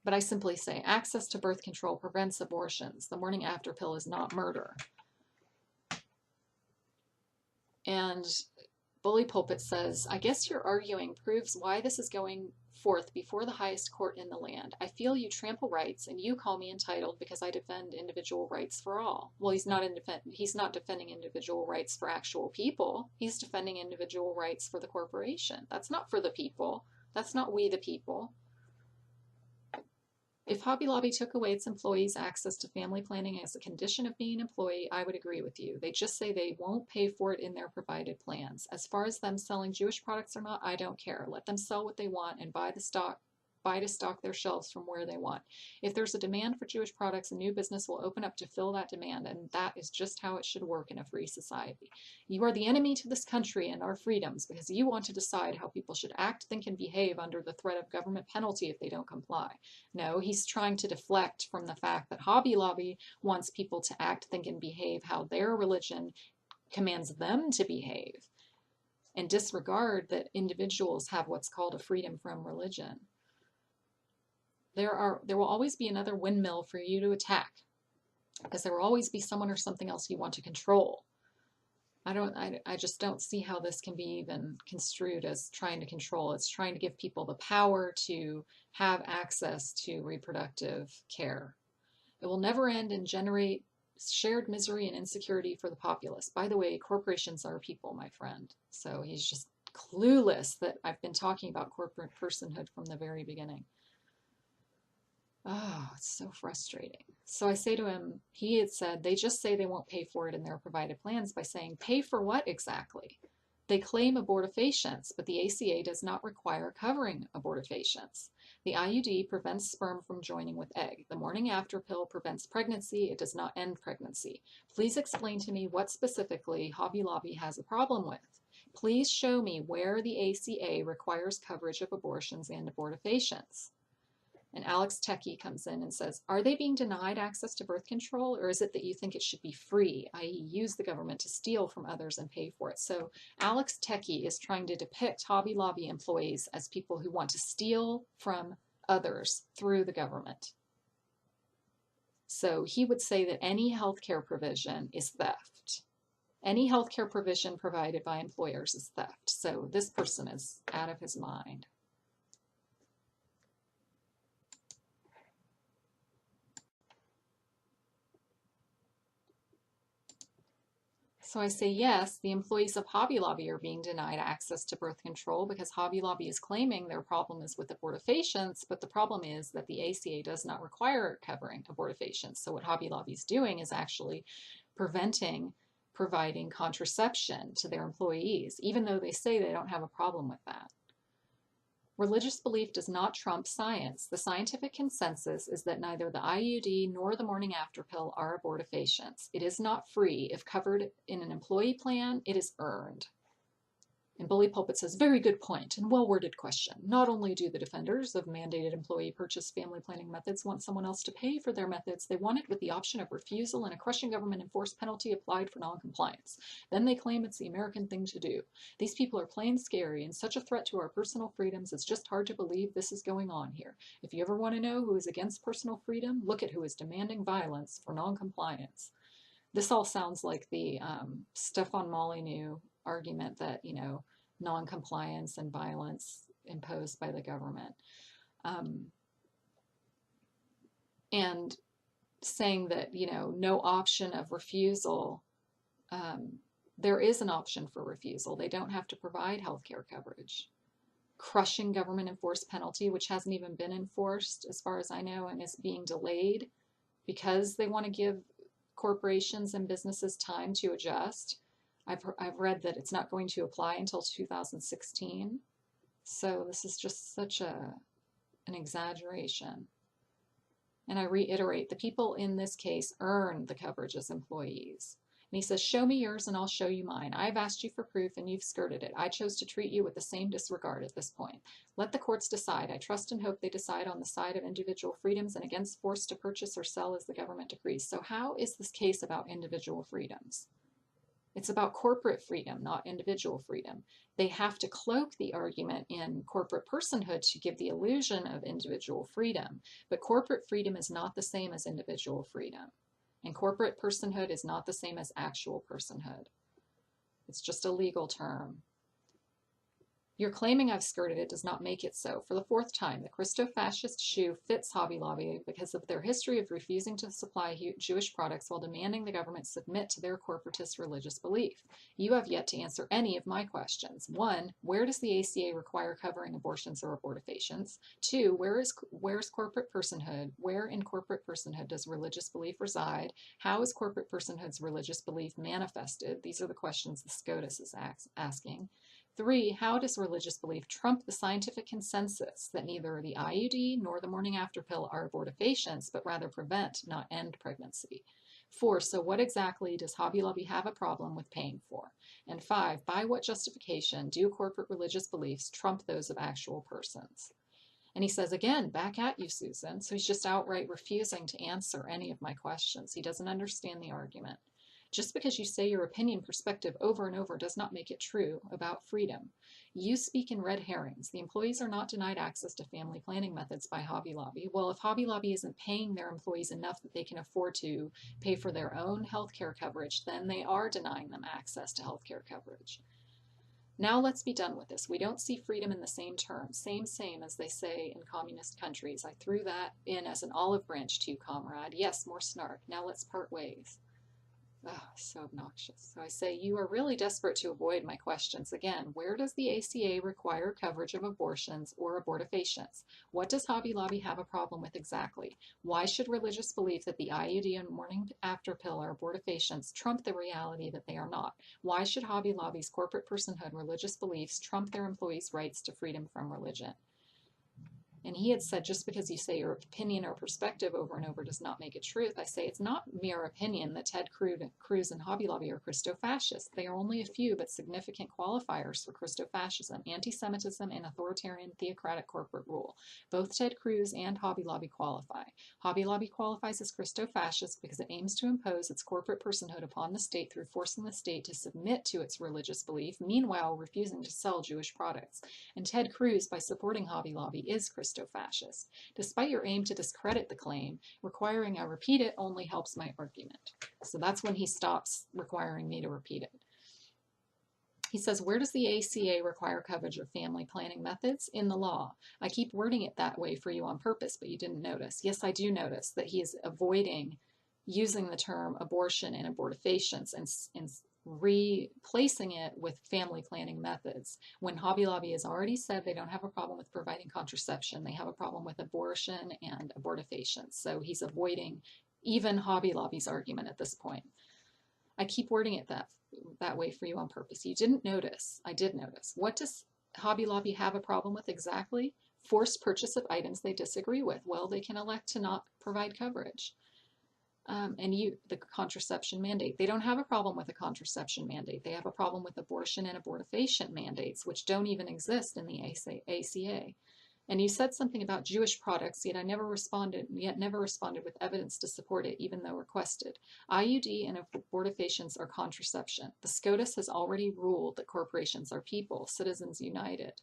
But I simply say, access to birth control prevents abortions. The morning after pill is not murder. And Bully Pulpit says, I guess your arguing proves why this is going forth before the highest court in the land. I feel you trample rights and you call me entitled because I defend individual rights for all. Well, he's not defending individual rights for actual people. He's defending individual rights for the corporation. That's not for the people. That's not we the people. If Hobby Lobby took away its employees' access to family planning as a condition of being an employee, I would agree with you. They just say they won't pay for it in their provided plans. As far as them selling Jewish products or not, I don't care. Let them sell what they want and buy to stock their shelves from where they want. If there's a demand for Jewish products, a new business will open up to fill that demand, and that is just how it should work in a free society. You are the enemy to this country and our freedoms because you want to decide how people should act, think, and behave under the threat of government penalty if they don't comply. No, he's trying to deflect from the fact that Hobby Lobby wants people to act, think, and behave how their religion commands them to behave, and disregard that individuals have what's called a freedom from religion. There will always be another windmill for you to attack because there will always be someone or something else you want to control. I just don't see how this can be even construed as trying to control. It's trying to give people the power to have access to reproductive care. It will never end and generate shared misery and insecurity for the populace. By the way, corporations are people, my friend. So he's just clueless that I've been talking about corporate personhood from the very beginning. Oh, it's so frustrating. So I say to him, he had said, they just say they won't pay for it in their provided plans by saying, pay for what exactly? They claim abortifacients, but the ACA does not require covering abortifacients. The IUD prevents sperm from joining with egg. The morning after pill prevents pregnancy. It does not end pregnancy. Please explain to me what specifically Hobby Lobby has a problem with. Please show me where the ACA requires coverage of abortions and abortifacients. And Alex Techie comes in and says, are they being denied access to birth control, or is it that you think it should be free, i.e. use the government to steal from others and pay for it? So Alex Techie is trying to depict Hobby Lobby employees as people who want to steal from others through the government. So he would say that any healthcare provision is theft. Any healthcare provision provided by employers is theft. So this person is out of his mind. So I say, yes, the employees of Hobby Lobby are being denied access to birth control because Hobby Lobby is claiming their problem is with abortifacients, but the problem is that the ACA does not require covering abortifacients. So what Hobby Lobby is doing is actually providing contraception to their employees, even though they say they don't have a problem with that. Religious belief does not trump science. The scientific consensus is that neither the IUD nor the morning after pill are abortifacients. It is not free. If covered in an employee plan, it is earned. And Bully Pulpit says, very good point and well-worded question. Not only do the defenders of mandated employee purchase family planning methods want someone else to pay for their methods, they want it with the option of refusal and a crushing government-enforced penalty applied for non-compliance. Then they claim it's the American thing to do. These people are plain scary and such a threat to our personal freedoms, it's just hard to believe this is going on here. If you ever want to know who is against personal freedom, look at who is demanding violence for non-compliance. This all sounds like the Stefan Molyneux argument that, non-compliance and violence imposed by the government. And saying that, no option of refusal. There is an option for refusal. They don't have to provide health care coverage. Crushing government enforced penalty, which hasn't even been enforced as far as I know, and is being delayed because they want to give corporations and businesses time to adjust. I've read that it's not going to apply until 2016. So this is just such an exaggeration. And I reiterate, the people in this case earn the coverage as employees. And he says, show me yours and I'll show you mine. I've asked you for proof and you've skirted it. I chose to treat you with the same disregard at this point. Let the courts decide. I trust and hope they decide on the side of individual freedoms and against force to purchase or sell as the government decrees. So how is this case about individual freedoms? It's about corporate freedom, not individual freedom. They have to cloak the argument in corporate personhood to give the illusion of individual freedom. But corporate freedom is not the same as individual freedom. And corporate personhood is not the same as actual personhood. It's just a legal term. Your claiming I've skirted it does not make it so. For the fourth time, the Christo-fascist shoe fits Hobby Lobby because of their history of refusing to supply Jewish products while demanding the government submit to their corporatist religious belief. You have yet to answer any of my questions. 1, where does the ACA require covering abortions or abortifacients? 2, where's corporate personhood? Where in corporate personhood does religious belief reside? How is corporate personhood's religious belief manifested? These are the questions the SCOTUS is asking. 3, how does religious belief trump the scientific consensus that neither the IUD nor the morning after pill are abortifacients, but rather prevent, not end pregnancy? 4, so what exactly does Hobby Lobby have a problem with paying for? And 5, by what justification do corporate religious beliefs trump those of actual persons? And he says, again, back at you, Susan. So he's just outright refusing to answer any of my questions. He doesn't understand the argument. Just because you say your opinion perspective over and over does not make it true about freedom. You speak in red herrings. The employees are not denied access to family planning methods by Hobby Lobby. Well, if Hobby Lobby isn't paying their employees enough that they can afford to pay for their own health care coverage, then they are denying them access to health care coverage. Now let's be done with this. We don't see freedom in the same terms. Same, as they say in communist countries. I threw that in as an olive branch to you, comrade. Yes, more snark. Now let's part ways. Oh, so obnoxious. So I say, you are really desperate to avoid my questions. Again, where does the ACA require coverage of abortions or abortifacients? What does Hobby Lobby have a problem with exactly? Why should religious belief that the IUD and morning after pill are abortifacients trump the reality that they are not? Why should Hobby Lobby's corporate personhood religious beliefs trump their employees' rights to freedom from religion? And he had said, just because you say your opinion or perspective over and over does not make it truth. I say it's not mere opinion that Ted Cruz and Hobby Lobby are Christo-fascist. They are only a few but significant qualifiers for Christo-fascism, anti-Semitism, and authoritarian theocratic corporate rule. Both Ted Cruz and Hobby Lobby qualify. Hobby Lobby qualifies as Christo-fascist because it aims to impose its corporate personhood upon the state through forcing the state to submit to its religious belief, meanwhile refusing to sell Jewish products. And Ted Cruz, by supporting Hobby Lobby, is Christo-fascist. Despite your aim to discredit the claim, requiring I repeat it only helps my argument. So that's when he stops requiring me to repeat it. He says, where does the ACA require coverage of family planning methods? In the law. I keep wording it that way for you on purpose, but you didn't notice. Yes, I do notice that he is avoiding using the term abortion and abortifacients and replacing it with family planning methods, when Hobby Lobby has already said they don't have a problem with providing contraception. They have a problem with abortion and abortifacients. So he's avoiding even Hobby Lobby's argument at this point. I keep wording it that way for you on purpose. You didn't notice. I did notice. What does Hobby Lobby have a problem with exactly? Forced purchase of items they disagree with. Well, they can elect to not provide coverage. The contraception mandate. They don't have a problem with a contraception mandate. They have a problem with abortion and abortifacient mandates, which don't even exist in the ACA. And you said something about Jewish products, yet never responded with evidence to support it, even though requested. IUD and abortifacients are contraception. The SCOTUS has already ruled that corporations are people, citizens united.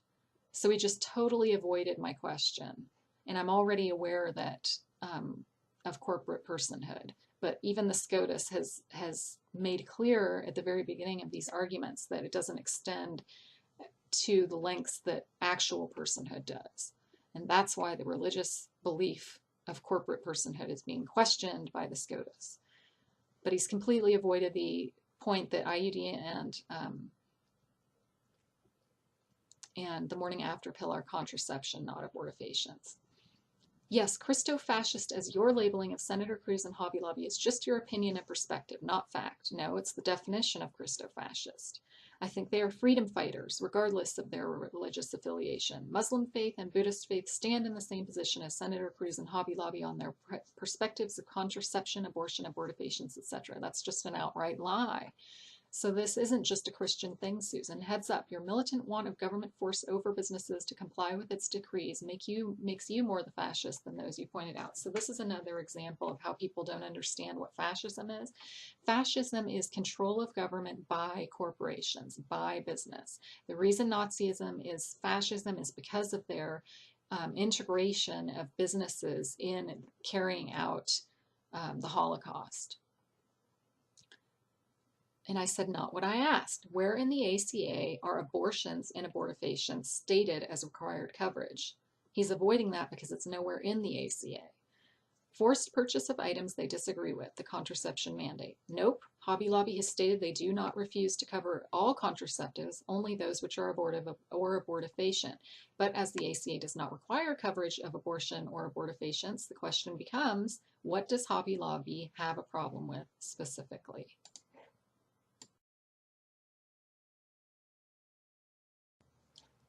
So he just totally avoided my question. And I'm already aware that of corporate personhood. But even the SCOTUS has made clear at the very beginning of these arguments that it doesn't extend to the lengths that actual personhood does. And that's why the religious belief of corporate personhood is being questioned by the SCOTUS. But he's completely avoided the point that IUD and the morning after pill are contraception, not abortifacients. Yes, Christofascist as your labeling of Senator Cruz and Hobby Lobby is just your opinion and perspective, not fact. No, it's the definition of Christofascist. I think they are freedom fighters, regardless of their religious affiliation. Muslim faith and Buddhist faith stand in the same position as Senator Cruz and Hobby Lobby on their perspectives of contraception, abortion, abortifacients, etc. That's just an outright lie. So this isn't just a Christian thing, Susan. Heads up, your militant want of government force over businesses to comply with its decrees makes you more the fascist than those you pointed out. So this is another example of how people don't understand what fascism is. Fascism is control of government by corporations, by business. The reason Nazism is fascism is because of their integration of businesses in carrying out the Holocaust. And I said, not what I asked. Where in the ACA are abortions and abortifacients stated as required coverage? He's avoiding that because it's nowhere in the ACA. Forced purchase of items they disagree with, the contraception mandate. Nope. Hobby Lobby has stated they do not refuse to cover all contraceptives, only those which are abortive or abortifacient. But as the ACA does not require coverage of abortion or abortifacients, the question becomes, what does Hobby Lobby have a problem with specifically?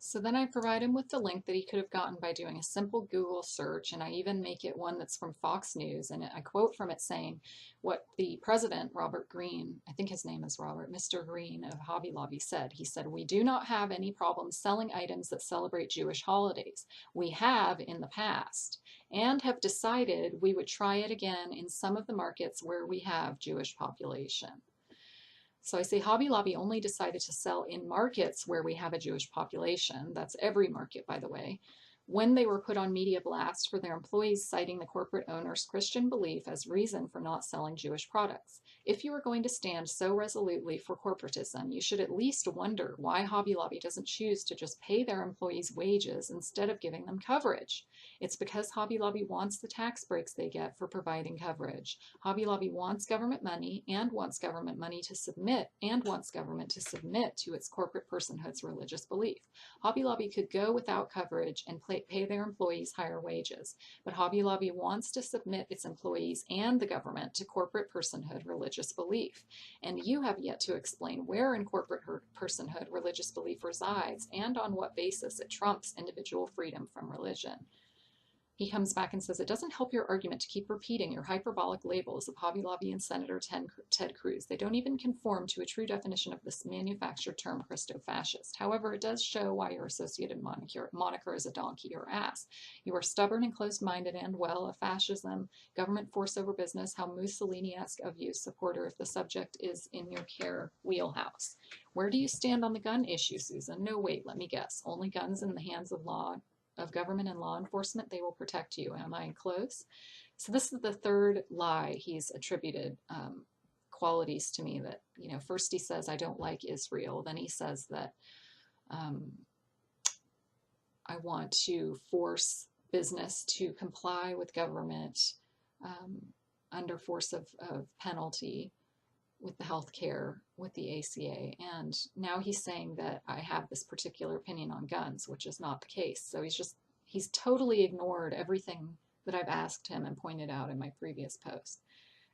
So then I provide him with the link that he could have gotten by doing a simple Google search, and I even make it one that's from Fox News, and I quote from it saying what the president, Robert Greene, I think his name is Robert, Mr. Greene of Hobby Lobby said. He said, "We do not have any problem selling items that celebrate Jewish holidays. We have in the past, and have decided we would try it again in some of the markets where we have Jewish population." So I say Hobby Lobby only decided to sell in markets where we have a Jewish population. That's every market, by the way. When they were put on media blast for their employees citing the corporate owner's Christian belief as reason for not selling Jewish products. If you are going to stand so resolutely for corporatism, you should at least wonder why Hobby Lobby doesn't choose to just pay their employees wages instead of giving them coverage. It's because Hobby Lobby wants the tax breaks they get for providing coverage. Hobby Lobby wants government money and wants government money to submit to its corporate personhood's religious belief. Hobby Lobby could go without coverage and pay their employees higher wages, but Hobby Lobby wants to submit its employees and the government to corporate personhood religious belief. And you have yet to explain where in corporate personhood religious belief resides and on what basis it trumps individual freedom from religion. He comes back and says, it doesn't help your argument to keep repeating your hyperbolic labels of Hobby Lobby and Senator Ted Cruz. They don't even conform to a true definition of this manufactured term Christofascist. However, it does show why your associated moniker is a donkey or ass. You are stubborn and closed-minded and, well, a fascism, government force over business, how Mussolini-esque of you, supporter if the subject is in your care wheelhouse. Where do you stand on the gun issue, Susan? No, wait, let me guess. Only guns in the hands of government and law enforcement, they will protect you. Am I close? So this is the third lie he's attributed qualities to me that, first he says, I don't like Israel. Then he says that I want to force business to comply with government under force of penalty with the health care, with the ACA. And now he's saying that I have this particular opinion on guns, which is not the case. So he's totally ignored everything that I've asked him and pointed out in my previous post.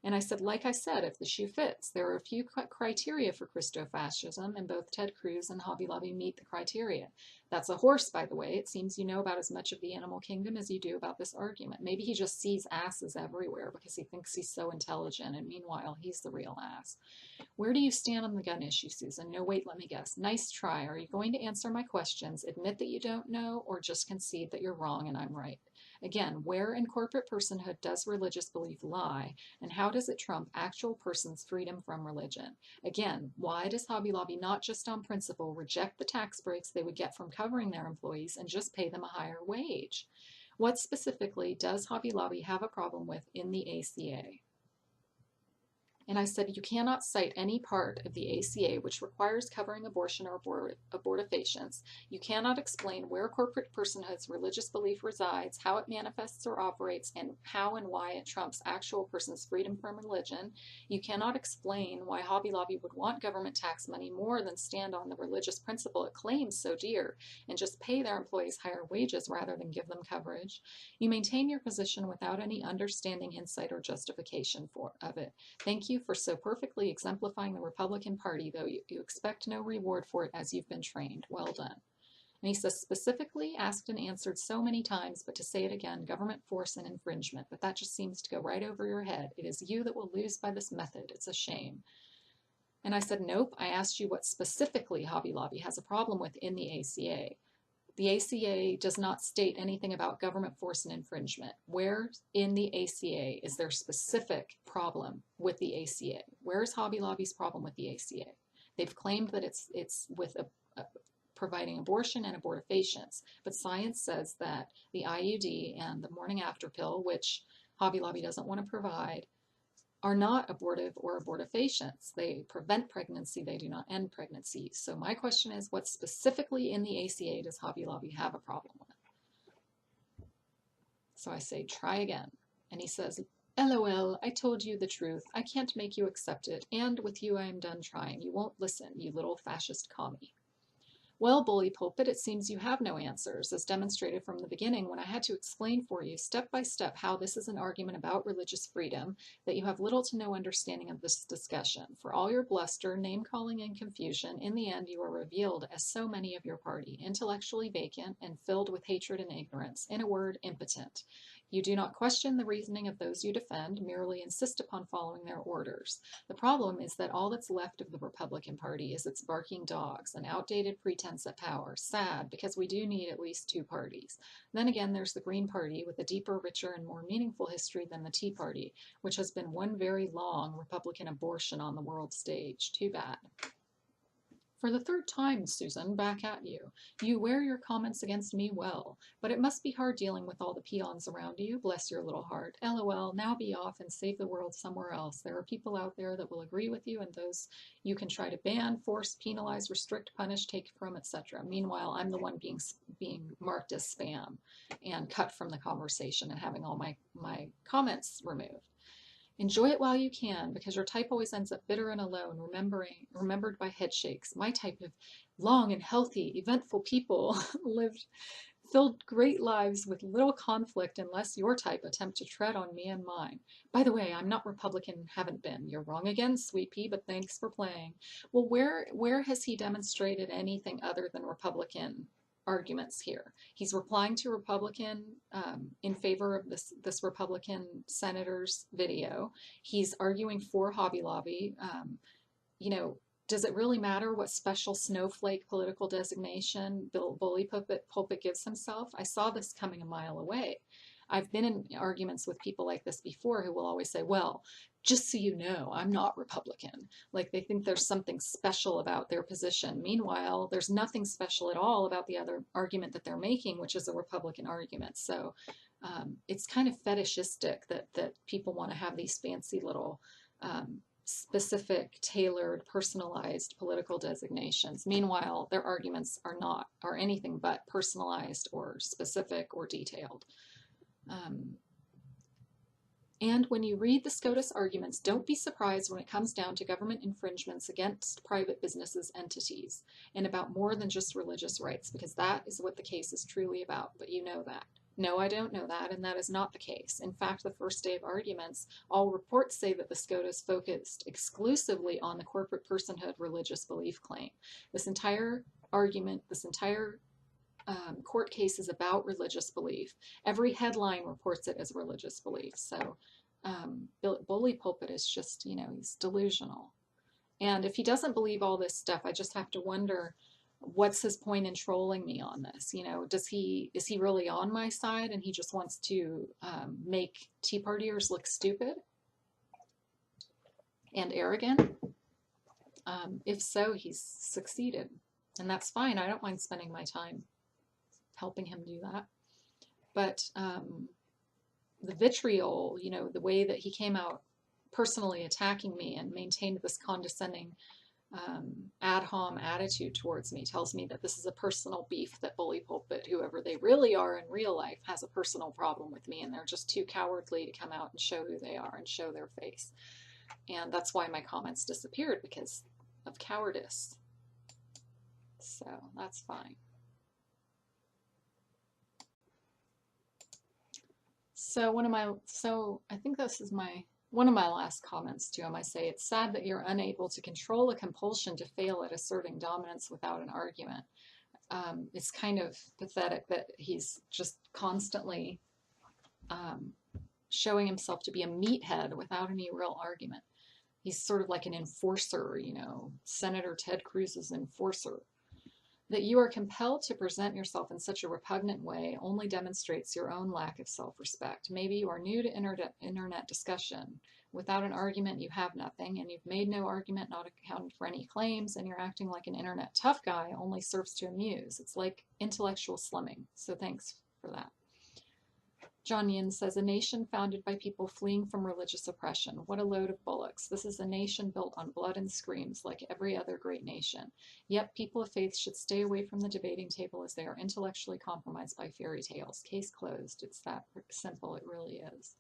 And I said, like I said, if the shoe fits, there are a few criteria for christofascism, and both Ted Cruz and Hobby Lobby meet the criteria. That's a horse, by the way. It seems you know about as much of the animal kingdom as you do about this argument. Maybe he just sees asses everywhere because he thinks he's so intelligent, and meanwhile, he's the real ass. Where do you stand on the gun issue, Susan? No, wait, let me guess. Nice try. Are you going to answer my questions, admit that you don't know, or just concede that you're wrong and I'm right? Again, where in corporate personhood does religious belief lie, and how does it trump actual person's freedom from religion? Again, why does Hobby Lobby not just on principle reject the tax breaks they would get from covering their employees and just pay them a higher wage? What specifically does Hobby Lobby have a problem with in the ACA? And I said, you cannot cite any part of the ACA which requires covering abortion or abortifacients. You cannot explain where corporate personhood's religious belief resides, how it manifests or operates, and how and why it trumps actual person's freedom from religion. You cannot explain why Hobby Lobby would want government tax money more than stand on the religious principle it claims so dear and just pay their employees higher wages rather than give them coverage. You maintain your position without any understanding, insight, or justification of it. Thank you for so perfectly exemplifying the Republican Party, though you expect no reward for it as you've been trained. Well done. And he says, specifically asked and answered so many times, but to say it again, government force and infringement. But that just seems to go right over your head. It is you that will lose by this method. It's a shame. And I said, nope, I asked you what specifically Hobby Lobby has a problem with in the ACA. The ACA does not state anything about government force and infringement. Where in the ACA is their specific problem with the ACA? Where is Hobby Lobby's problem with the ACA? They've claimed that it's with providing abortion and abortifacients, but science says that the IUD and the morning after pill, which Hobby Lobby doesn't want to provide, are not abortive or abortifacients. They prevent pregnancy, they do not end pregnancy. So my question is, what specifically in the ACA does Hobby Lobby have a problem with? So I say, try again. And he says, LOL, I told you the truth. I can't make you accept it. And with you I am done trying. You won't listen, you little fascist commie. Well, bully pulpit, it seems you have no answers, as demonstrated from the beginning when I had to explain for you step by step how this is an argument about religious freedom, that you have little to no understanding of this discussion. For all your bluster, name-calling, and confusion, in the end you are revealed as so many of your party, intellectually vacant and filled with hatred and ignorance. In a word, impotent. You do not question the reasoning of those you defend, merely insist upon following their orders. The problem is that all that's left of the Republican Party is its barking dogs, an outdated pretense at power. Sad, because we do need at least two parties. Then again, there's the Green Party, with a deeper, richer, and more meaningful history than the Tea Party, which has been one very long Republican abortion on the world stage. Too bad. For the third time, Susan, back at you. You wear your comments against me well, but it must be hard dealing with all the peons around you. Bless your little heart. LOL, now be off and save the world somewhere else. There are people out there that will agree with you, and those you can try to ban, force, penalize, restrict, punish, take from, etc. Meanwhile, I'm the one being marked as spam and cut from the conversation and having all my comments removed. Enjoy it while you can, because your type always ends up bitter and alone, remembered by head shakes. My type of long and healthy, eventful people filled great lives with little conflict unless your type attempt to tread on me and mine. By the way, I'm not Republican, haven't been. You're wrong again, Sweet Pea, but thanks for playing. Well, where has he demonstrated anything other than Republican arguments here? He's replying to Republican in favor of this Republican senator's video. He's arguing for Hobby Lobby. You know, does it really matter what special snowflake political designation bully pulpit gives himself? I saw this coming a mile away. I've been in arguments with people like this before who will always say, well, just so you know, I'm not Republican. Like they think there's something special about their position. Meanwhile, there's nothing special at all about the other argument that they're making, which is a Republican argument. So it's kind of fetishistic that people want to have these fancy little specific, tailored, personalized political designations. Meanwhile, their arguments are anything but personalized or specific or detailed. And when you read the SCOTUS arguments, don't be surprised when it comes down to government infringements against private businesses' entities and about more than just religious rights, because that is what the case is truly about, but you know that. No, I don't know that, and that is not the case. In fact, the first day of arguments, all reports say that the SCOTUS focused exclusively on the corporate personhood religious belief claim. This entire argument, this entire court case is about religious belief. Every headline reports it as religious belief. So Bully Pulpit is just, he's delusional. And if he doesn't believe all this stuff, I just have to wonder, what's his point in trolling me on this? Is he really on my side and he just wants to make Tea Partiers look stupid and arrogant? If so, he's succeeded, and that's fine. I don't mind spending my time helping him do that. But the vitriol, the way that he came out personally attacking me and maintained this condescending ad hom attitude towards me tells me that this is a personal beef, that Bully Pulpit, whoever they really are in real life, has a personal problem with me, and they're just too cowardly to come out and show who they are and show their face. And that's why my comments disappeared, because of cowardice. So that's fine. So I think this is one of my last comments to him. I say, it's sad that you're unable to control a compulsion to fail at asserting dominance without an argument. It's kind of pathetic that he's just constantly showing himself to be a meathead without any real argument. He's sort of like an enforcer, Senator Ted Cruz's enforcer. That you are compelled to present yourself in such a repugnant way only demonstrates your own lack of self-respect. Maybe you are new to internet discussion. Without an argument, you have nothing, and you've made no argument, not accounted for any claims, and you're acting like an internet tough guy only serves to amuse. It's like intellectual slumming. So thanks for that. John Yin says, a nation founded by people fleeing from religious oppression. What a load of bullocks. This is a nation built on blood and screams like every other great nation. Yet people of faith should stay away from the debating table as they are intellectually compromised by fairy tales. Case closed. It's that simple. It really is.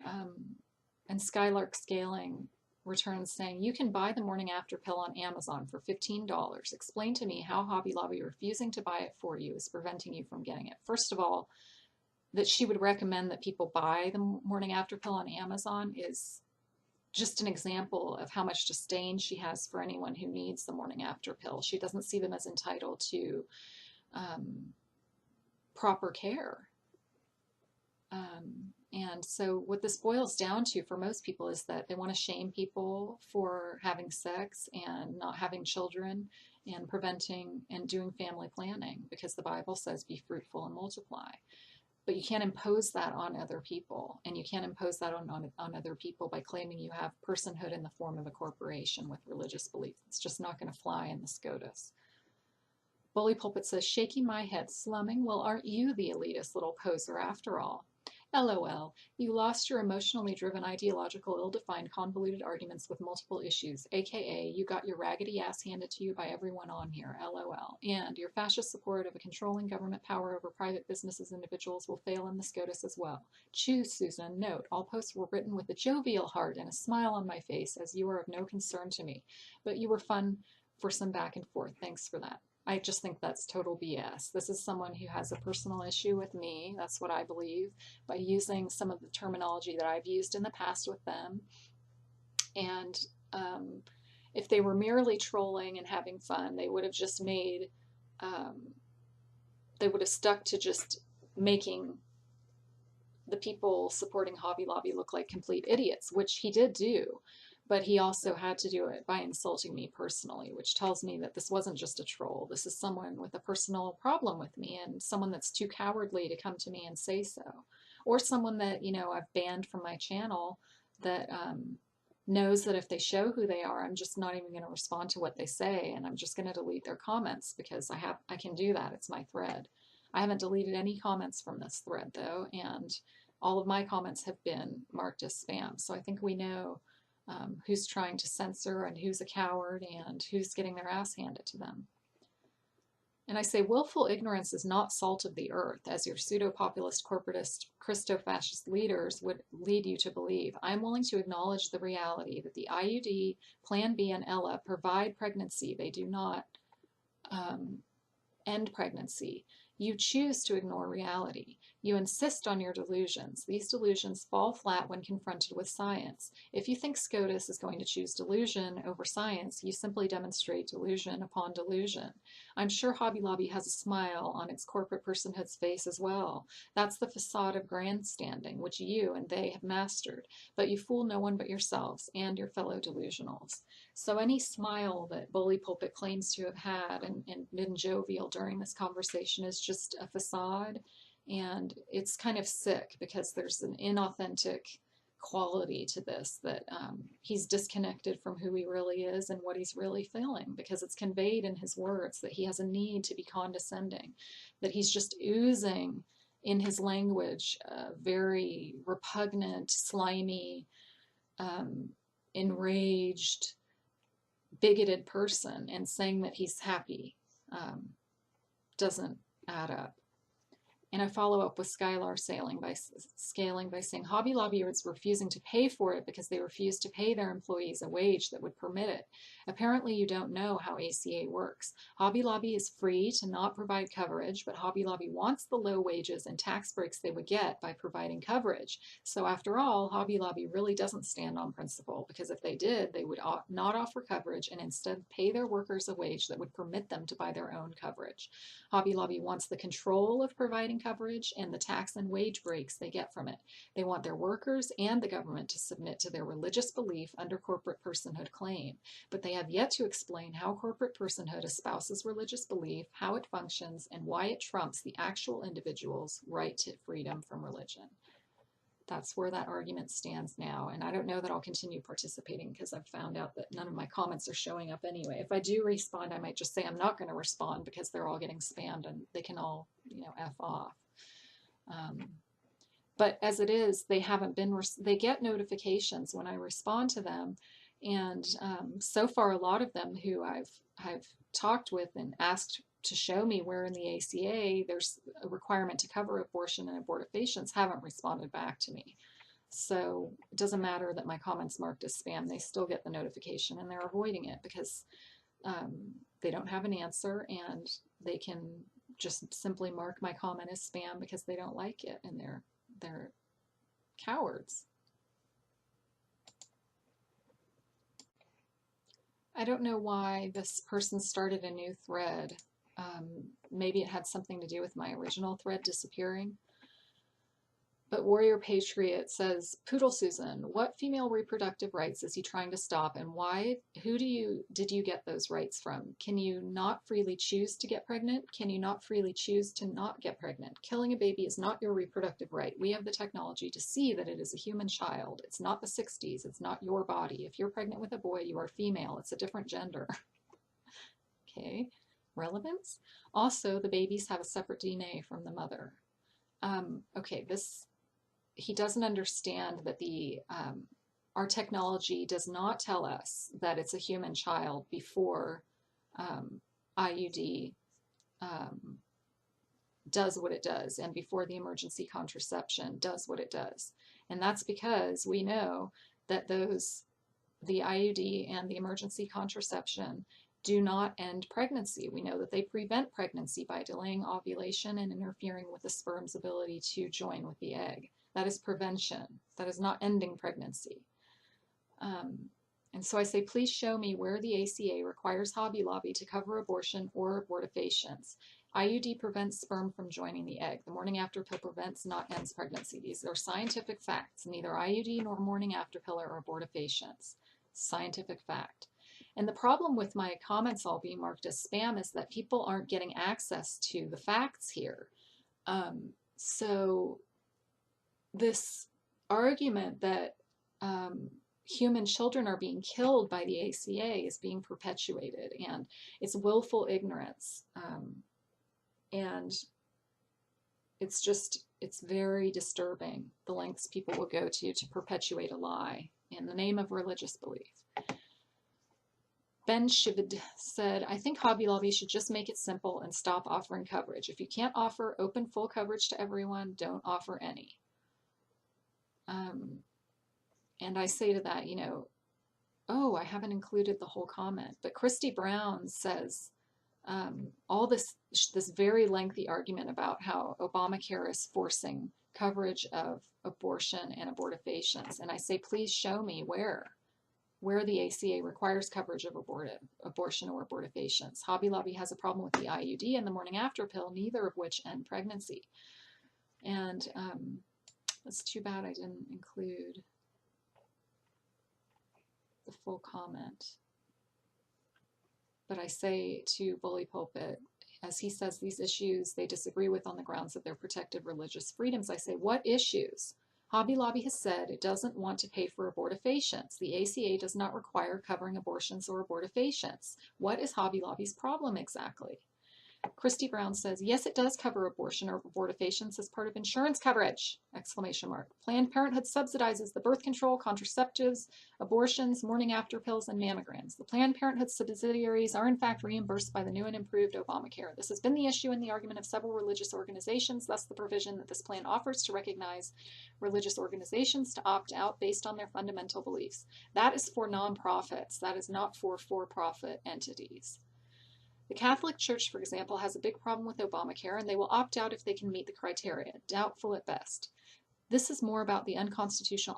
And Skylark Scaling returns saying, you can buy the morning after pill on Amazon for $15. Explain to me how Hobby Lobby refusing to buy it for you is preventing you from getting it. First of all, that she would recommend that people buy the morning after pill on Amazon is just an example of how much disdain she has for anyone who needs the morning after pill. She doesn't see them as entitled to proper care. And so what this boils down to for most people is that they want to shame people for having sex and not having children and preventing and doing family planning, because the Bible says be fruitful and multiply. But you can't impose that on other people, and you can't impose that on other people by claiming you have personhood in the form of a corporation with religious belief. It's just not going to fly in the SCOTUS. Bully Pulpit says, shaking my head, slumming, well, aren't you the elitist little poser after all? LOL, you lost your emotionally driven, ideological, ill-defined, convoluted arguments with multiple issues, aka you got your raggedy ass handed to you by everyone on here, LOL. And your fascist support of a controlling government power over private businesses and individuals will fail in the SCOTUS as well. Choose, Susan. Note, all posts were written with a jovial heart and a smile on my face, as you are of no concern to me. But you were fun for some back and forth. Thanks for that. I just think that's total BS. This is someone who has a personal issue with me. That's what I believe, by using some of the terminology that I've used in the past with them. And if they were merely trolling and having fun, they would have just made, they would have stuck to just making the people supporting Hobby Lobby look like complete idiots, which he did do. But he also had to do it by insulting me personally, which tells me that this wasn't just a troll. This is someone with a personal problem with me, and someone that's too cowardly to come to me and say so. Or someone that, I've banned from my channel that knows that if they show who they are, I'm just not even going to respond to what they say, and I'm just going to delete their comments because I can do that. It's my thread. I haven't deleted any comments from this thread, though, and all of my comments have been marked as spam. So I think we know who's trying to censor and who's a coward and who's getting their ass handed to them. And I say willful ignorance is not salt of the earth, as your pseudo-populist, corporatist, Christo-fascist leaders would lead you to believe. I'm willing to acknowledge the reality that the IUD, Plan B, and Ella provide pregnancy. They do not end pregnancy. You choose to ignore reality. You insist on your delusions. These delusions fall flat when confronted with science. If you think SCOTUS is going to choose delusion over science, you simply demonstrate delusion upon delusion. I'm sure Hobby Lobby has a smile on its corporate personhood's face as well. That's the facade of grandstanding, which you and they have mastered. But you fool no one but yourselves and your fellow delusionals. So any smile that Bully Pulpit claims to have had and been jovial during this conversation is just a facade, and it's kind of sick because there's an inauthentic quality to this, that he's disconnected from who he really is and what he's really feeling, because it's conveyed in his words that he has a need to be condescending, that he's just oozing in his language a very repugnant, slimy, enraged, bigoted person, and saying that he's happy doesn't add up. And I follow up with Scaling by saying Hobby Lobby is refusing to pay for it because they refuse to pay their employees a wage that would permit it. Apparently you don't know how ACA works. Hobby Lobby is free to not provide coverage, but Hobby Lobby wants the low wages and tax breaks they would get by providing coverage. So after all, Hobby Lobby really doesn't stand on principle, because if they did, they would not offer coverage and instead pay their workers a wage that would permit them to buy their own coverage. Hobby Lobby wants the control of providing coverage and the tax and wage breaks they get from it. They want their workers and the government to submit to their religious belief under corporate personhood claim, but they have yet to explain how corporate personhood espouses religious belief, how it functions, and why it trumps the actual individual's right to freedom from religion. That's where that argument stands now, and I don't know that I'll continue participating because I've found out that none of my comments are showing up anyway. If I do respond, I might just say I'm not going to respond because they're all getting spammed and they can all, F off. But as it is, they haven't been, they get notifications when I respond to them, and so far a lot of them who I've talked with and asked to show me where in the ACA there's a requirement to cover abortion and abortifacients haven't responded back to me. So it doesn't matter that my comment's marked as spam. They still get the notification and they're avoiding it because they don't have an answer, and they can just simply mark my comment as spam because they don't like it, and they're cowards. I don't know why this person started a new thread. Maybe it had something to do with my original thread disappearing. But Warrior Patriot says, Poodle Susan, what female reproductive rights is he trying to stop, and why? Who did you get those rights from? Can you not freely choose to get pregnant? Can you not freely choose to not get pregnant? Killing a baby is not your reproductive right. We have the technology to see that it is a human child. It's not the 60s. It's not your body. If you're pregnant with a boy, you are female. It's a different gender. Okay. Relevance? Also, the babies have a separate DNA from the mother. Okay, he doesn't understand that our technology does not tell us that it's a human child before IUD does what it does, and before the emergency contraception does what it does. And that's because we know that the IUD and the emergency contraception do not end pregnancy. We know that they prevent pregnancy by delaying ovulation and interfering with the sperm's ability to join with the egg. That is prevention. That is not ending pregnancy. And so I say, please show me where the ACA requires Hobby Lobby to cover abortion or abortifacients. IUD prevents sperm from joining the egg. The morning after pill prevents, not ends pregnancy. These are scientific facts. Neither IUD nor morning after pill are abortifacients. Scientific fact. And the problem with my comments all being marked as spam is that people aren't getting access to the facts here. So this argument that human children are being killed by the ACA is being perpetuated, and it's willful ignorance. And it's very disturbing the lengths people will go to perpetuate a lie in the name of religious belief. Ben Shivid said, I think Hobby Lobby should just make it simple and stop offering coverage. If you can't offer open full coverage to everyone, don't offer any. And I say to that, oh, I haven't included the whole comment. But Christy Brown says, all this very lengthy argument about how Obamacare is forcing coverage of abortion and abortifacients. And I say, please show me where the ACA requires coverage of abortion or abortifacients. Hobby Lobby has a problem with the IUD and the morning after pill, neither of which end pregnancy. And it's too bad I didn't include the full comment. But I say to Bully Pulpit, as he says these issues they disagree with on the grounds of their protected religious freedoms, I say, what issues? Hobby Lobby has said it doesn't want to pay for abortifacients. The ACA does not require covering abortions or abortifacients. What is Hobby Lobby's problem exactly? Christy Brown says, yes, it does cover abortion or abortifacients as part of insurance coverage! Exclamation mark. Planned Parenthood subsidizes the birth control, contraceptives, abortions, morning after pills, and mammograms. The Planned Parenthood subsidiaries are in fact reimbursed by the new and improved Obamacare. This has been the issue in the argument of several religious organizations, thus the provision that this plan offers to recognize religious organizations to opt out based on their fundamental beliefs. That is for nonprofits. That is not for for-profit entities. The Catholic Church, for example, has a big problem with Obamacare, and they will opt out if they can meet the criteria. Doubtful at best. This is more about the unconstitutional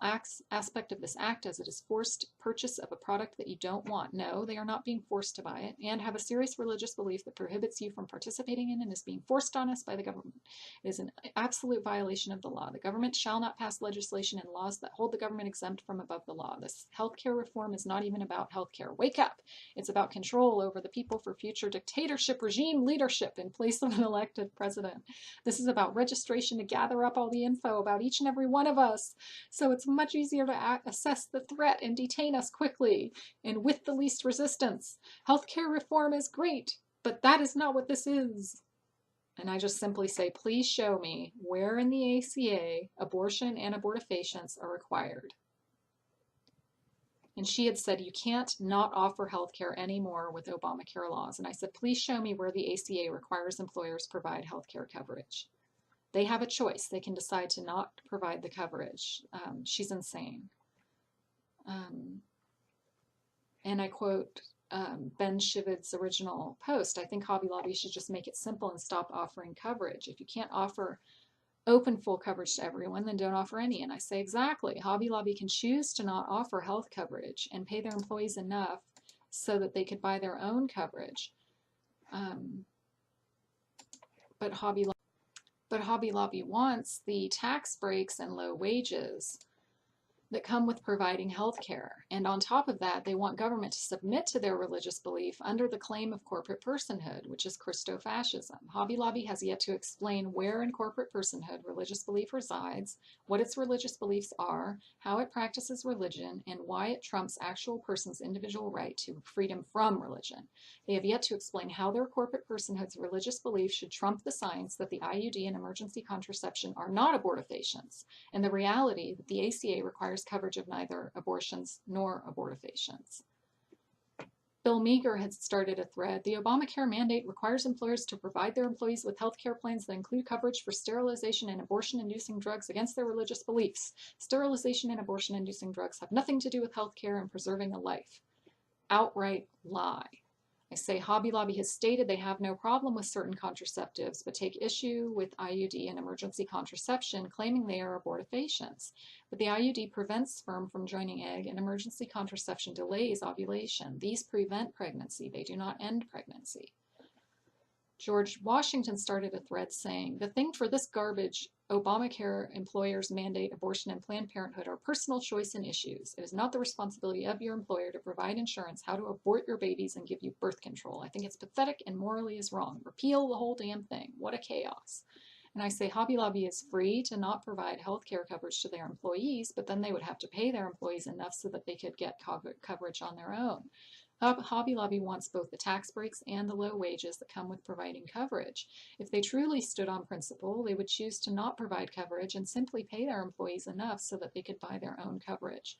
aspect of this act, as it is forced purchase of a product that you don't want. No, they are not being forced to buy it, and have a serious religious belief that prohibits you from participating in and is being forced on us by the government. It is an absolute violation of the law. The government shall not pass legislation and laws that hold the government exempt from above the law. This healthcare reform is not even about healthcare. Wake up! It's about control over the people for future dictatorship regime leadership in place of an elected president. This is about registration to gather up all the info about each and every one of us, so it's much easier to assess the threat and detain us quickly and with the least resistance. Healthcare reform is great, but that is not what this is. And I just simply say, please show me where in the ACA abortion and abortifacients are required. And she had said, you can't not offer healthcare anymore with Obamacare laws. And I said, please show me where the ACA requires employers provide healthcare coverage. They have a choice. They can decide to not provide the coverage. She's insane. And I quote Ben Shivid's original post, I think Hobby Lobby should just make it simple and stop offering coverage. If you can't offer open full coverage to everyone, then don't offer any. And I say, exactly. Hobby Lobby can choose to not offer health coverage and pay their employees enough so that they could buy their own coverage. But Hobby Lobby wants the tax breaks and low wages that come with providing health care. And on top of that, they want government to submit to their religious belief under the claim of corporate personhood, which is christofascism. Hobby Lobby has yet to explain where in corporate personhood religious belief resides, what its religious beliefs are, how it practices religion, and why it trumps actual person's individual right to freedom from religion. They have yet to explain how their corporate personhood's religious beliefs should trump the science that the IUD and emergency contraception are not abortifacients, and the reality that the ACA requires coverage of neither abortions nor abortifacients. Bill Meager had started a thread. The Obamacare mandate requires employers to provide their employees with health care plans that include coverage for sterilization and abortion-inducing drugs against their religious beliefs. Sterilization and abortion-inducing drugs have nothing to do with health care and preserving a life. Outright lie. I say Hobby Lobby has stated they have no problem with certain contraceptives, but take issue with IUD and emergency contraception, claiming they are abortifacients. But the IUD prevents sperm from joining egg, and emergency contraception delays ovulation. These prevent pregnancy. They do not end pregnancy. George Washington started a thread saying, the thing for this garbage, Obamacare employers mandate abortion and Planned Parenthood are personal choice and issues. It is not the responsibility of your employer to provide insurance, how to abort your babies, and give you birth control. I think it's pathetic and morally is wrong. Repeal the whole damn thing. What a chaos. And I say Hobby Lobby is free to not provide health care coverage to their employees, but then they would have to pay their employees enough so that they could get coverage on their own. Hobby Lobby wants both the tax breaks and the low wages that come with providing coverage. If they truly stood on principle, they would choose to not provide coverage and simply pay their employees enough so that they could buy their own coverage.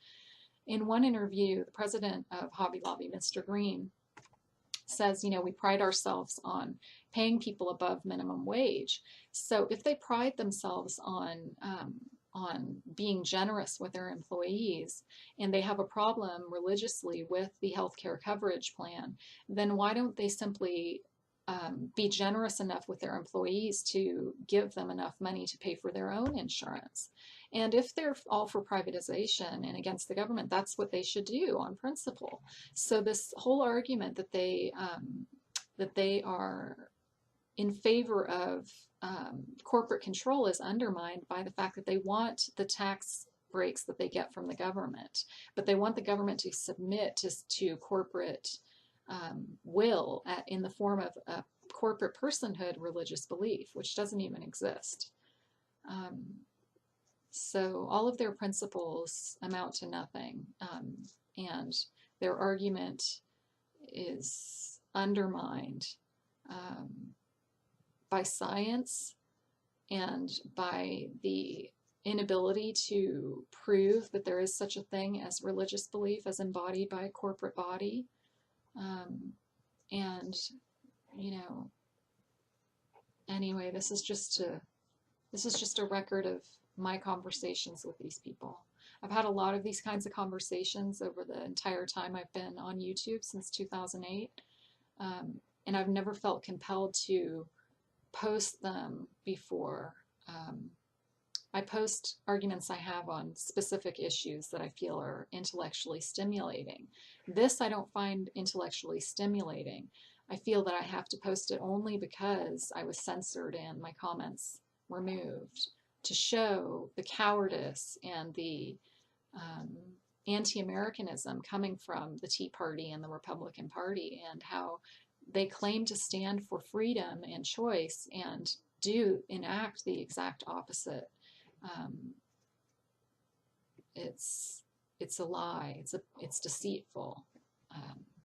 In one interview, the president of Hobby Lobby, Mr. Green, says, you know, we pride ourselves on paying people above minimum wage. So if they pride themselves on being generous with their employees and they have a problem religiously with the healthcare coverage plan, then why don't they simply be generous enough with their employees to give them enough money to pay for their own insurance. And if they're all for privatization and against the government, that's what they should do on principle. So this whole argument that they are in favor of corporate control is undermined by the fact that they want the tax breaks that they get from the government, but they want the government to submit to corporate will in the form of a corporate personhood religious belief, which doesn't even exist. So all of their principles amount to nothing, and their argument is undermined by science and by the inability to prove that there is such a thing as religious belief as embodied by a corporate body. And, you know, anyway, this is just a record of my conversations with these people. I've had a lot of these kinds of conversations over the entire time I've been on YouTube since 2008, and I've never felt compelled to post them before. I post arguments I have on specific issues that I feel are intellectually stimulating. This I don't find intellectually stimulating. I feel that I have to post it only because I was censored and my comments removed, to show the cowardice and the anti-Americanism coming from the Tea Party and the Republican Party, and how they claim to stand for freedom and choice and do enact the exact opposite. It's a lie. It's deceitful.